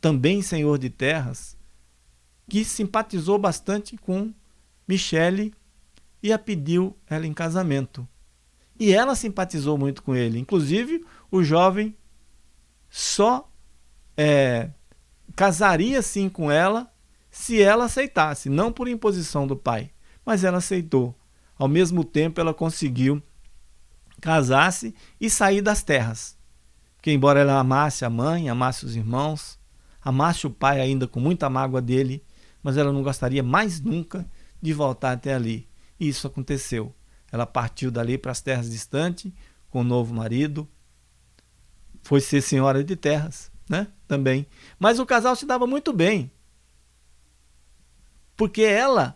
também senhor de terras, que simpatizou bastante com Michele e a pediu ela em casamento. E ela simpatizou muito com ele. Inclusive, o jovem só casaria sim com ela se ela aceitasse, não por imposição do pai, mas ela aceitou. Ao mesmo tempo, ela conseguiu casar-se e sair das terras. Porque embora ela amasse a mãe, amasse os irmãos, amasse o pai ainda com muita mágoa dele, mas ela não gostaria mais nunca de voltar até ali. E isso aconteceu. Ela partiu dali para as terras distantes com o novo marido. Foi ser senhora de terras, né? Também. Mas o casal se dava muito bem. Porque ela,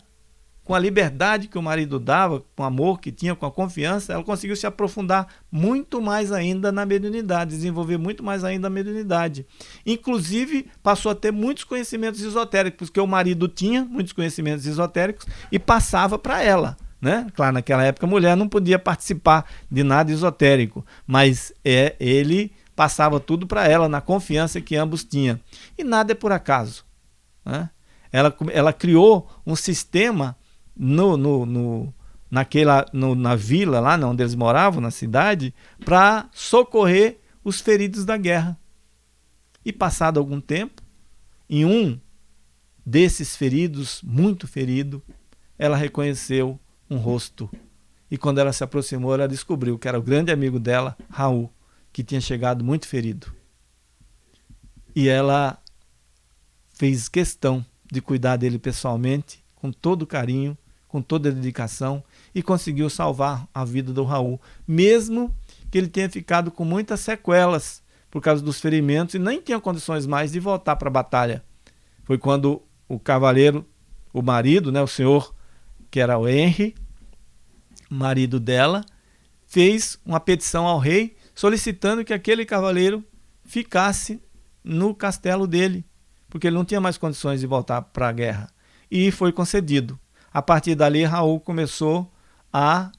com a liberdade que o marido dava, com o amor que tinha, com a confiança, ela conseguiu se aprofundar muito mais ainda na mediunidade, desenvolver muito mais ainda a mediunidade. Inclusive, passou a ter muitos conhecimentos esotéricos, porque o marido tinha muitos conhecimentos esotéricos e passava para ela, né? Claro, naquela época a mulher não podia participar de nada esotérico, mas ele passava tudo para ela, na confiança que ambos tinham. E nada é por acaso, né? Ela criou um sistema na vila, lá onde eles moravam, na cidade, para socorrer os feridos da guerra. E passado algum tempo, em um desses feridos, muito ferido, ela reconheceu um rosto. E quando ela se aproximou, ela descobriu que era o grande amigo dela, Raul, que tinha chegado muito ferido. E ela fez questão de cuidar dele pessoalmente, com todo carinho, com toda a dedicação, e conseguiu salvar a vida do Raul, mesmo que ele tenha ficado com muitas sequelas por causa dos ferimentos e nem tinha condições mais de voltar para a batalha. Foi quando o cavaleiro, o marido, né, o senhor, que era o Henry, marido dela, fez uma petição ao rei solicitando que aquele cavaleiro ficasse no castelo dele, porque ele não tinha mais condições de voltar para a guerra. E foi concedido. A partir dali, Raul começou a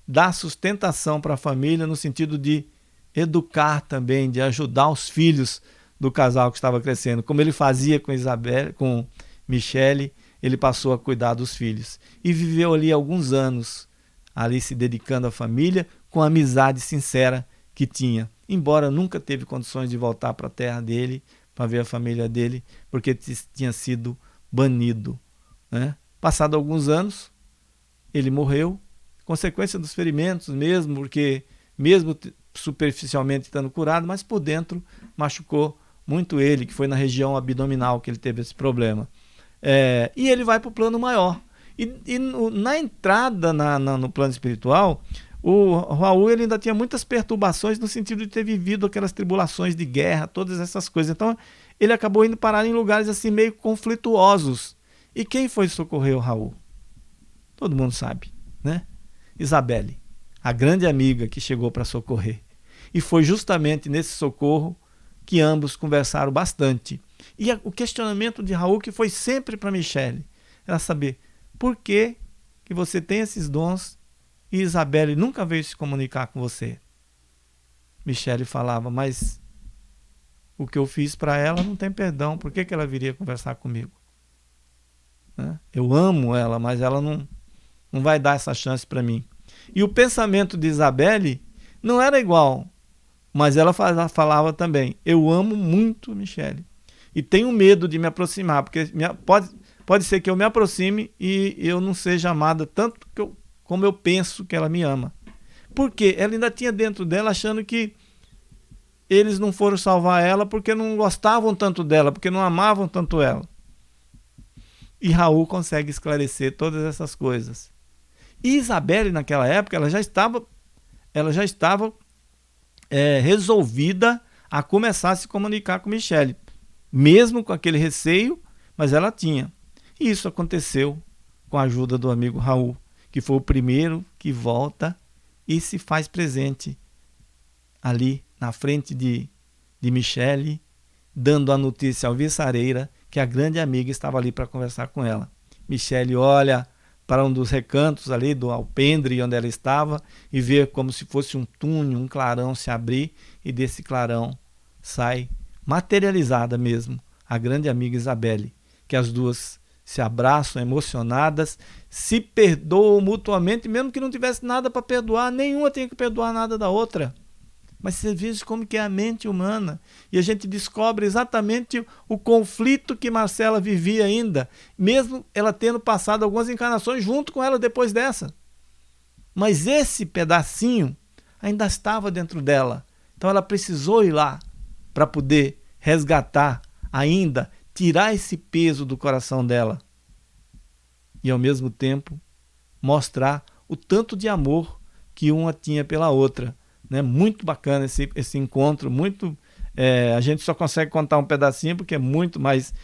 dar sustentação para a família, no sentido de educar também, de ajudar os filhos do casal que estava crescendo. Como ele fazia com Isabelle, com Michele, ele passou a cuidar dos filhos. E viveu ali alguns anos, ali se dedicando à família, com a amizade sincera que tinha. Embora nunca teve condições de voltar para a terra dele, para ver a família dele, porque tinha sido banido, né? Passado alguns anos, ele morreu, consequência dos ferimentos mesmo, porque mesmo superficialmente estando curado, mas por dentro machucou muito ele, que foi na região abdominal que ele teve esse problema. E ele vai para o plano maior. Na entrada no plano espiritual, o Raul ele ainda tinha muitas perturbações no sentido de ter vivido aquelas tribulações de guerra, todas essas coisas. Então ele acabou indo parar em lugares assim meio conflituosos. E quem foi socorrer o Raul? Todo mundo sabe, né? Isabelle, a grande amiga que chegou para socorrer. E foi justamente nesse socorro que ambos conversaram bastante. E o questionamento de Raul, que foi sempre para Michele, era saber por que você tem esses dons e Isabelle nunca veio se comunicar com você. Michele falava, mas o que eu fiz para ela não tem perdão, por que ela viria conversar comigo? Eu amo ela, mas ela não vai dar essa chance para mim. E o pensamento de Isabelle não era igual, mas ela falava também, eu amo muito Michele e tenho medo de me aproximar, porque pode ser que eu me aproxime e eu não seja amada tanto como eu penso que ela me ama. Porque ela ainda tinha dentro dela achando que eles não foram salvar ela porque não gostavam tanto dela, porque não amavam tanto ela. E Raul consegue esclarecer todas essas coisas. E Isabelle, naquela época, ela já estava resolvida a começar a se comunicar com Michele. Mesmo com aquele receio, mas ela tinha. E isso aconteceu com a ajuda do amigo Raul, que foi o primeiro que volta e se faz presente ali na frente de Michele, dando a notícia ao viçareira que a grande amiga estava ali para conversar com ela. Michele olha para um dos recantos ali do alpendre onde ela estava e vê como se fosse um túnel, um clarão se abrir, e desse clarão sai materializada mesmo a grande amiga Isabelle, que as duas se abraçam emocionadas, se perdoam mutuamente, mesmo que não tivesse nada para perdoar, nenhuma tinha que perdoar nada da outra. Mas você vê como que é a mente humana. E a gente descobre exatamente o conflito que Marcela vivia ainda, mesmo ela tendo passado algumas encarnações junto com ela depois dessa. Mas esse pedacinho ainda estava dentro dela. Então ela precisou ir lá para poder resgatar ainda, tirar esse peso do coração dela. E ao mesmo tempo mostrar o tanto de amor que uma tinha pela outra. Muito bacana esse encontro, a gente só consegue contar um pedacinho porque é muito mais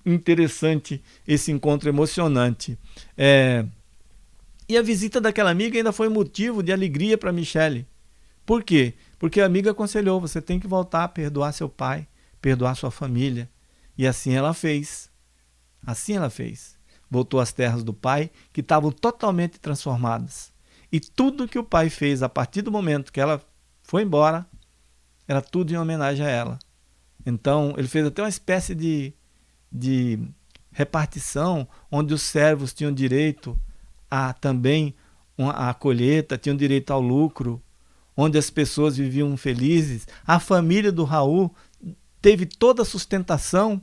interessante esse encontro emocionante. E a visita daquela amiga ainda foi motivo de alegria para Michele. Por quê? Porque a amiga aconselhou, você tem que voltar a perdoar seu pai, perdoar sua família. E assim ela fez. Assim ela fez. Voltou às terras do pai, que estavam totalmente transformadas. E tudo que o pai fez a partir do momento que ela foi embora, era tudo em homenagem a ela. Então, ele fez até uma espécie de repartição, onde os servos tinham direito a também a colheita, tinham direito ao lucro, onde as pessoas viviam felizes. A família do Raul teve toda a sustentação,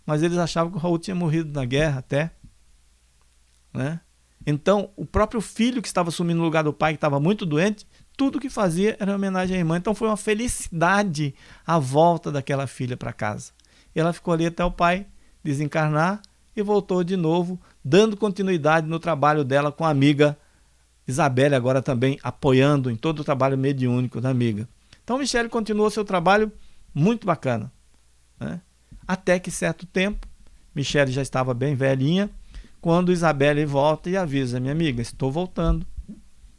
mas eles achavam que o Raul tinha morrido na guerra até, né? Então, o próprio filho que estava assumindo o lugar do pai, que estava muito doente, tudo que fazia era homenagem à irmã. Então foi uma felicidade a volta daquela filha para casa. E ela ficou ali até o pai desencarnar e voltou de novo, dando continuidade no trabalho dela com a amiga Isabelle, agora também apoiando em todo o trabalho mediúnico da amiga. Então Michele continuou seu trabalho muito bacana, né? Até que certo tempo, Michele já estava bem velhinha, quando Isabelle volta e avisa, minha amiga, estou voltando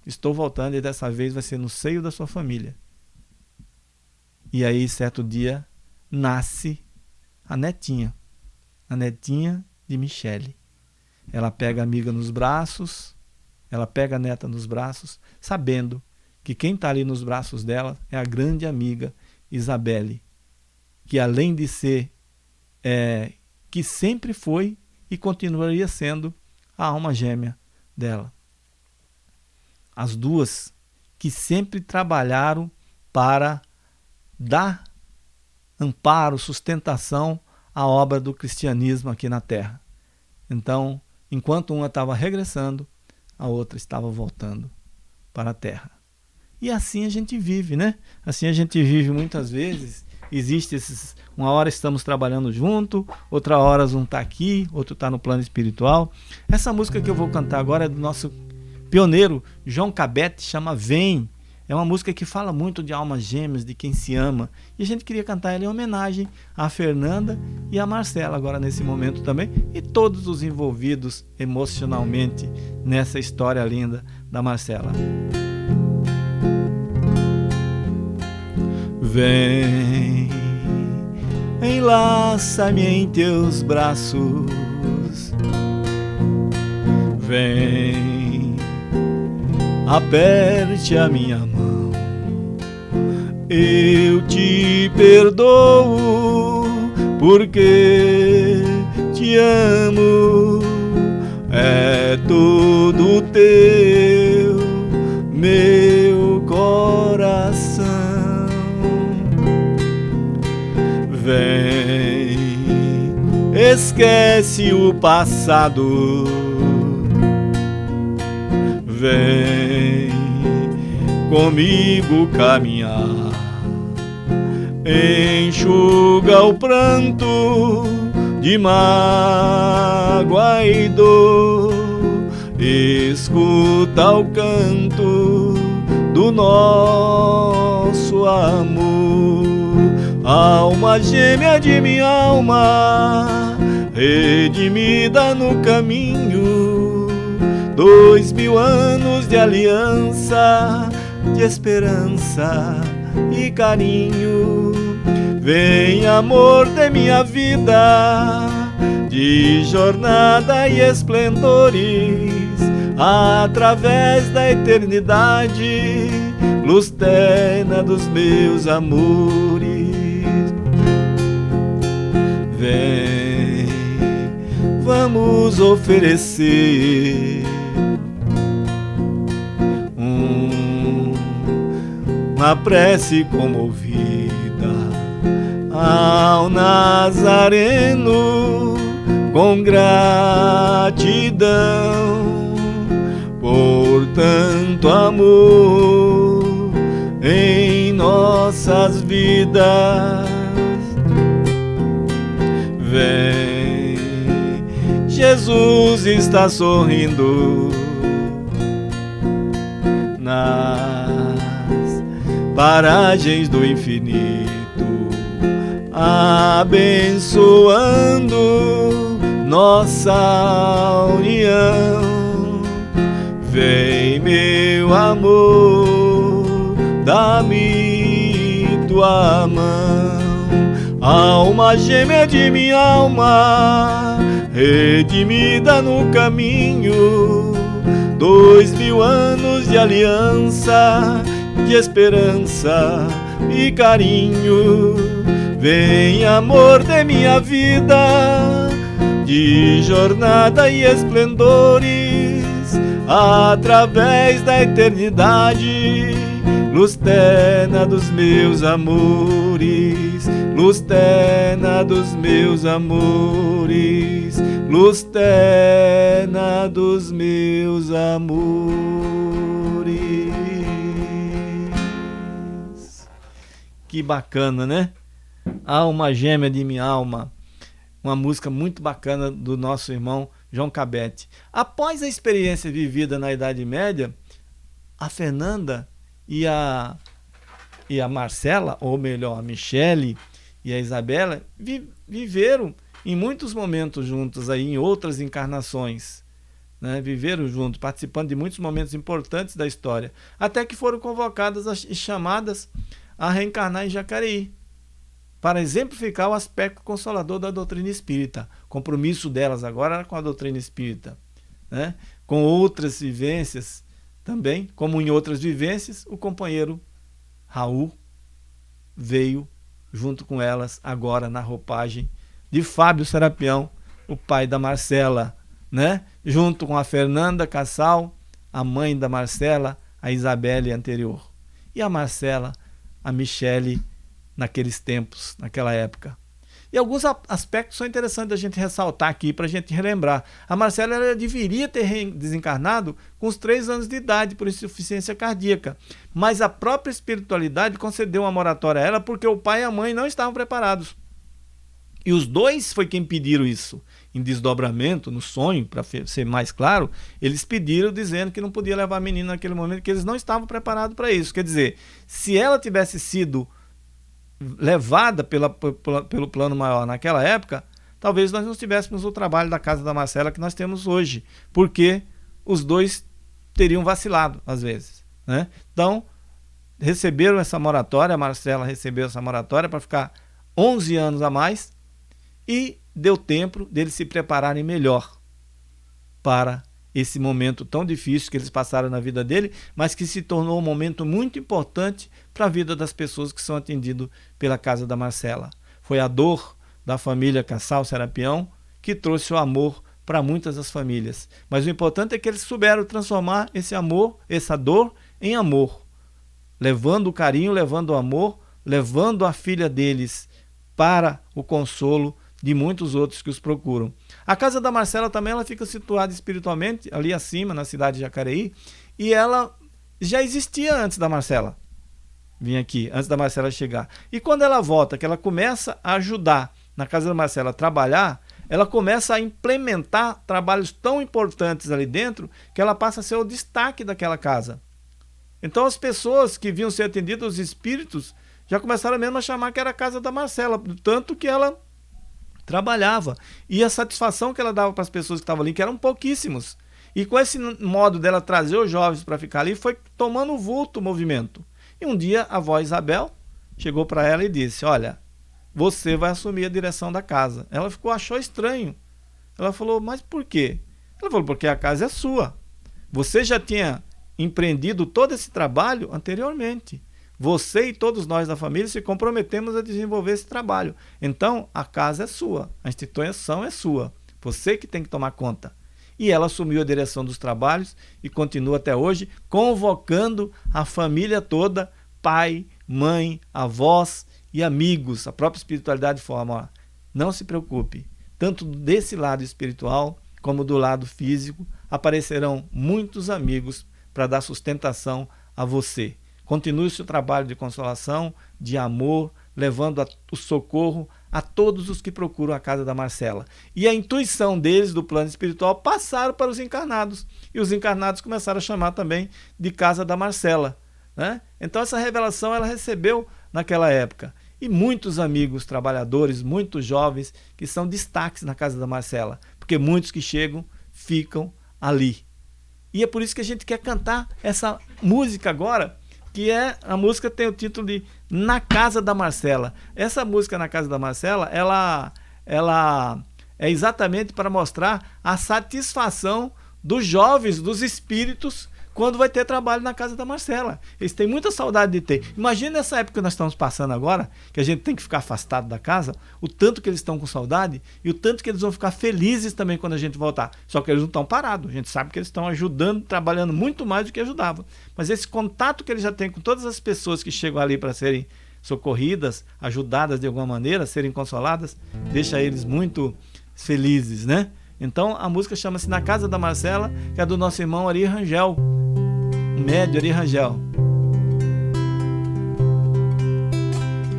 e dessa vez vai ser no seio da sua família. E aí, certo dia, nasce a netinha de Michele. Ela pega a amiga nos braços, ela pega a neta nos braços, sabendo que quem está ali nos braços dela é a grande amiga Isabelle, que além de ser, que sempre foi e continuaria sendo a alma gêmea dela. As duas que sempre trabalharam para dar amparo, sustentação à obra do cristianismo aqui na Terra. Então, enquanto uma estava regressando, a outra estava voltando para a Terra. E assim a gente vive, né? Assim a gente vive muitas vezes. Existe uma hora estamos trabalhando junto, outra hora um está aqui, outro está no plano espiritual. Essa música que eu vou cantar agora é do nosso pioneiro João Cabete, chama Vem. É uma música que fala muito de almas gêmeas, de quem se ama. E a gente queria cantar ela em homenagem à Fernanda e à Marcela agora nesse momento também. E todos os envolvidos emocionalmente nessa história linda da Marcela. Vem, enlaça-me em teus braços. Vem, aperte a minha mão. Eu te perdoo porque te amo. É todo teu, meu coração. Vem, esquece o passado. Vem comigo caminhar, enxuga o pranto de mágoa e dor, escuta o canto do nosso amor. Alma gêmea de minha alma, redimida no caminho, 2000 anos de aliança, de esperança e carinho. Vem, amor de minha vida, de jornada e esplendores, através da eternidade, luz terna dos meus amores. Vem, vamos oferecer uma prece comovida ao Nazareno, com gratidão por tanto amor em nossas vidas. Vem, Jesus está sorrindo nas paragens do infinito, abençoando nossa união. Vem, meu amor, dá-me tua mão. Alma gêmea de minha alma, redimida no caminho, 2000 anos de aliança, de esperança e carinho. Vem, amor de minha vida, de jornada e esplendores, através da eternidade, luz terna dos meus amores, luz terna dos meus amores, luz terna dos meus amores. Que bacana, né? Alma gêmea de minha alma. Uma música muito bacana do nosso irmão João Cabete. Após a experiência vivida na Idade Média, a Fernanda e a Marcela, ou melhor, a Michele e a Isabela, viveram em muitos momentos juntos, aí, em outras encarnações, né? Viveram juntos, participando de muitos momentos importantes da história, até que foram convocadas e chamadas a reencarnar em Jacareí, para exemplificar o aspecto consolador da doutrina espírita. O compromisso delas agora era com a doutrina espírita, né? Com outras vivências também, como em outras vivências, o companheiro Raul veio junto com elas, agora na roupagem de Fábio Serapião, o pai da Marcela, né? Junto com a Fernanda Cassal, a mãe da Marcela, a Isabelle anterior. E a Marcela, a Michele, naqueles tempos, naquela época. E alguns aspectos são interessantes da gente ressaltar aqui, para a gente relembrar. A Marcela ela deveria ter desencarnado com os 3 anos de idade, por insuficiência cardíaca. Mas a própria espiritualidade concedeu uma moratória a ela, porque o pai e a mãe não estavam preparados. E os dois foi quem pediram isso. Em desdobramento, no sonho, para ser mais claro, eles pediram dizendo que não podia levar a menina naquele momento, que eles não estavam preparados para isso. Quer dizer, se ela tivesse sido levada pelo plano maior naquela época, talvez nós não tivéssemos o trabalho da Casa da Marcela que nós temos hoje, porque os dois teriam vacilado às vezes, né? Então, receberam essa moratória, a Marcela recebeu essa moratória para ficar 11 anos a mais, e deu tempo deles se prepararem melhor para esse momento tão difícil que eles passaram na vida dele, mas que se tornou um momento muito importante para a vida das pessoas que são atendidas pela Casa da Marcela. Foi a dor da família Cassal Serapião que trouxe o amor para muitas das famílias. Mas o importante é que eles souberam transformar esse amor, essa dor, em amor, levando o carinho, levando o amor, levando a filha deles para o consolo de muitos outros que os procuram. A Casa da Marcela também ela fica situada espiritualmente ali acima, na cidade de Jacareí, e ela já existia antes da Marcela vir aqui, antes da Marcela chegar. E quando ela volta, que ela começa a ajudar na Casa da Marcela a trabalhar, ela começa a implementar trabalhos tão importantes ali dentro que ela passa a ser o destaque daquela casa. Então as pessoas que vinham ser atendidas, os espíritos, já começaram mesmo a chamar que era a Casa da Marcela, tanto que ela trabalhava. E a satisfação que ela dava para as pessoas que estavam ali, que eram pouquíssimos. E com esse modo dela trazer os jovens para ficar ali, foi tomando vulto o movimento. E um dia a avó Isabel chegou para ela e disse: olha, você vai assumir a direção da casa. Ela achou estranho. Ela falou: mas por quê? Ela falou: porque a casa é sua. Você já tinha empreendido todo esse trabalho anteriormente. Você e todos nós da família se comprometemos a desenvolver esse trabalho. Então, a casa é sua, a instituição é sua. Você que tem que tomar conta. E ela assumiu a direção dos trabalhos e continua até hoje, convocando a família toda, pai, mãe, avós e amigos. A própria espiritualidade forma: não se preocupe, tanto desse lado espiritual como do lado físico, aparecerão muitos amigos para dar sustentação a você. Continue o seu trabalho de consolação, de amor, levando o socorro a todos os que procuram a Casa da Marcela. E a intuição deles, do plano espiritual, passaram para os encarnados. E os encarnados começaram a chamar também de Casa da Marcela, né? Então essa revelação ela recebeu naquela época. E muitos amigos trabalhadores, muitos jovens, que são destaques na Casa da Marcela. Porque muitos que chegam, ficam ali. E é por isso que a gente quer cantar essa música agora, que a música tem o título de Na Casa da Marcela. Essa música Na Casa da Marcela, ela é exatamente para mostrar a satisfação dos jovens, dos espíritos, quando vai ter trabalho na Casa da Marcela. Eles têm muita saudade de ter. Imagina essa época que nós estamos passando agora, que a gente tem que ficar afastado da casa, o tanto que eles estão com saudade e o tanto que eles vão ficar felizes também quando a gente voltar. Só que eles não estão parados. A gente sabe que eles estão ajudando, trabalhando muito mais do que ajudavam. Mas esse contato que eles já têm com todas as pessoas que chegam ali para serem socorridas, ajudadas de alguma maneira, serem consoladas, deixa eles muito felizes, né? Então a música chama-se Na Casa da Marcela, que é do nosso irmão Ari Rangel, médio Ari Rangel.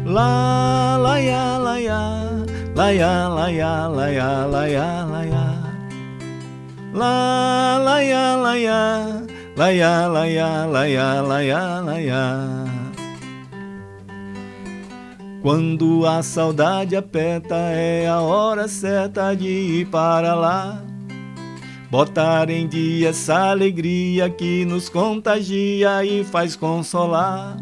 Lá, lá, ya, lá, ya, lá, ya, lá, ya, lá, ya, lá, ya, lá, ya. Lá, lá, ya, lá, ya, lá, ya, lá, ya, lá, ya, lá, ya, lá, ya. Quando a saudade aperta, é a hora certa de ir para lá, botar em dia essa alegria que nos contagia e faz consolar.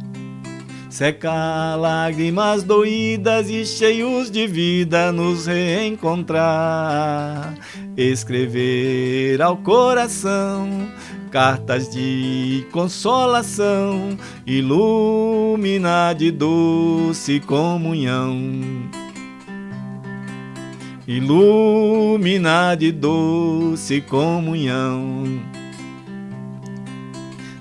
secar lágrimas doídas e cheios de vida nos reencontrar, escrever ao coração cartas de consolação, iluminar de doce comunhão, iluminar de doce comunhão.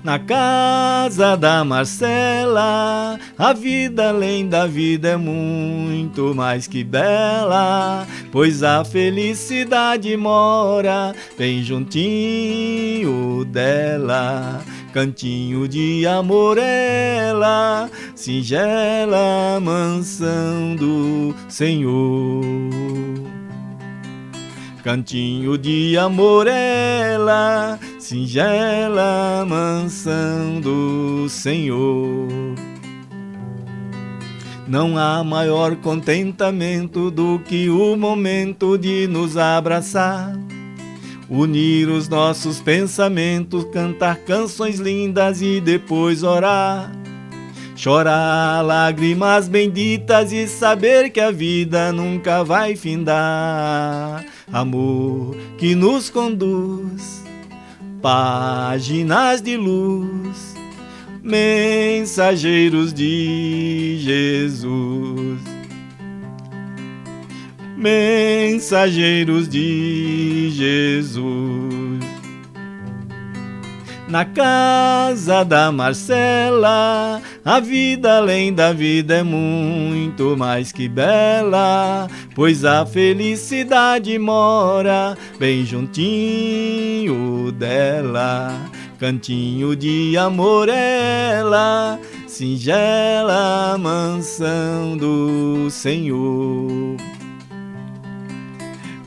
Na casa da Marcela, a vida além da vida é muito mais que bela, pois a felicidade mora bem juntinho dela. Cantinho de amor ela, singela mansão do Senhor. Cantinho de amor ela, singela mansão do Senhor. Não há maior contentamento do que o momento de nos abraçar, unir os nossos pensamentos, cantar canções lindas e depois orar, chorar lágrimas benditas e saber que a vida nunca vai findar. Amor que nos conduz, páginas de luz, mensageiros de Jesus, mensageiros de Jesus. Na casa da Marcela, a vida além da vida é muito mais que bela, pois a felicidade mora bem juntinho dela. Cantinho de amor ela, singela mansão do Senhor.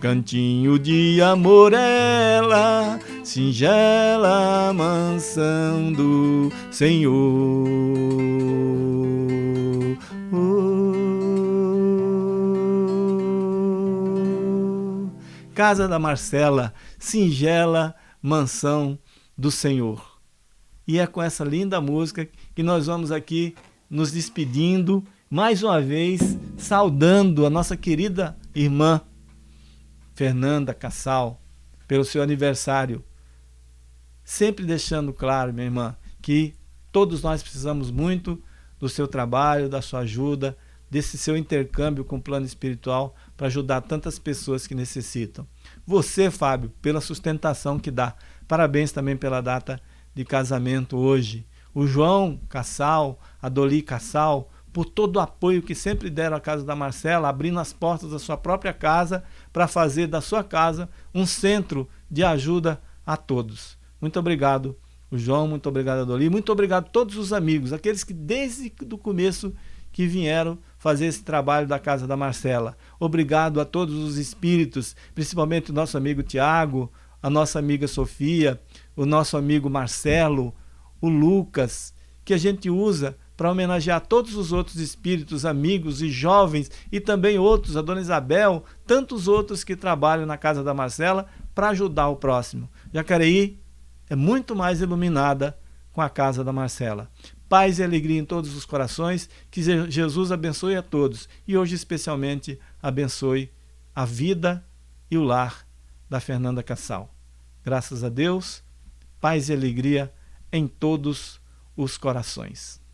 Cantinho de amor ela, singela mansão do Senhor. Casa da Marcela, singela mansão do Senhor. E é com essa linda música que nós vamos aqui nos despedindo, mais uma vez saudando a nossa querida irmã Fernanda Cassal pelo seu aniversário, sempre deixando claro, minha irmã, que todos nós precisamos muito do seu trabalho, da sua ajuda, desse seu intercâmbio com o plano espiritual para ajudar tantas pessoas que necessitam. Você, Fábio, pela sustentação que dá. Parabéns também pela data de casamento hoje. O João Cassal, a Doli Cassal, por todo o apoio que sempre deram à casa da Marcela, abrindo as portas da sua própria casa para fazer da sua casa um centro de ajuda a todos. Muito obrigado, o João, muito obrigado, a Doli, muito obrigado a todos os amigos, aqueles que desde o começo que vieram fazer esse trabalho da casa da Marcela. Obrigado a todos os espíritos, principalmente o nosso amigo Tiago, a nossa amiga Sofia, o nosso amigo Marcelo, o Lucas, que a gente usa para homenagear todos os outros espíritos, amigos e jovens, e também outros, a Dona Isabel, tantos outros que trabalham na casa da Marcela para ajudar o próximo. Jacareí é muito mais iluminada com a casa da Marcela. Paz e alegria em todos os corações, que Jesus abençoe a todos, e hoje especialmente abençoe a vida e o lar da Fernanda Cassal. Graças a Deus, paz e alegria em todos os corações.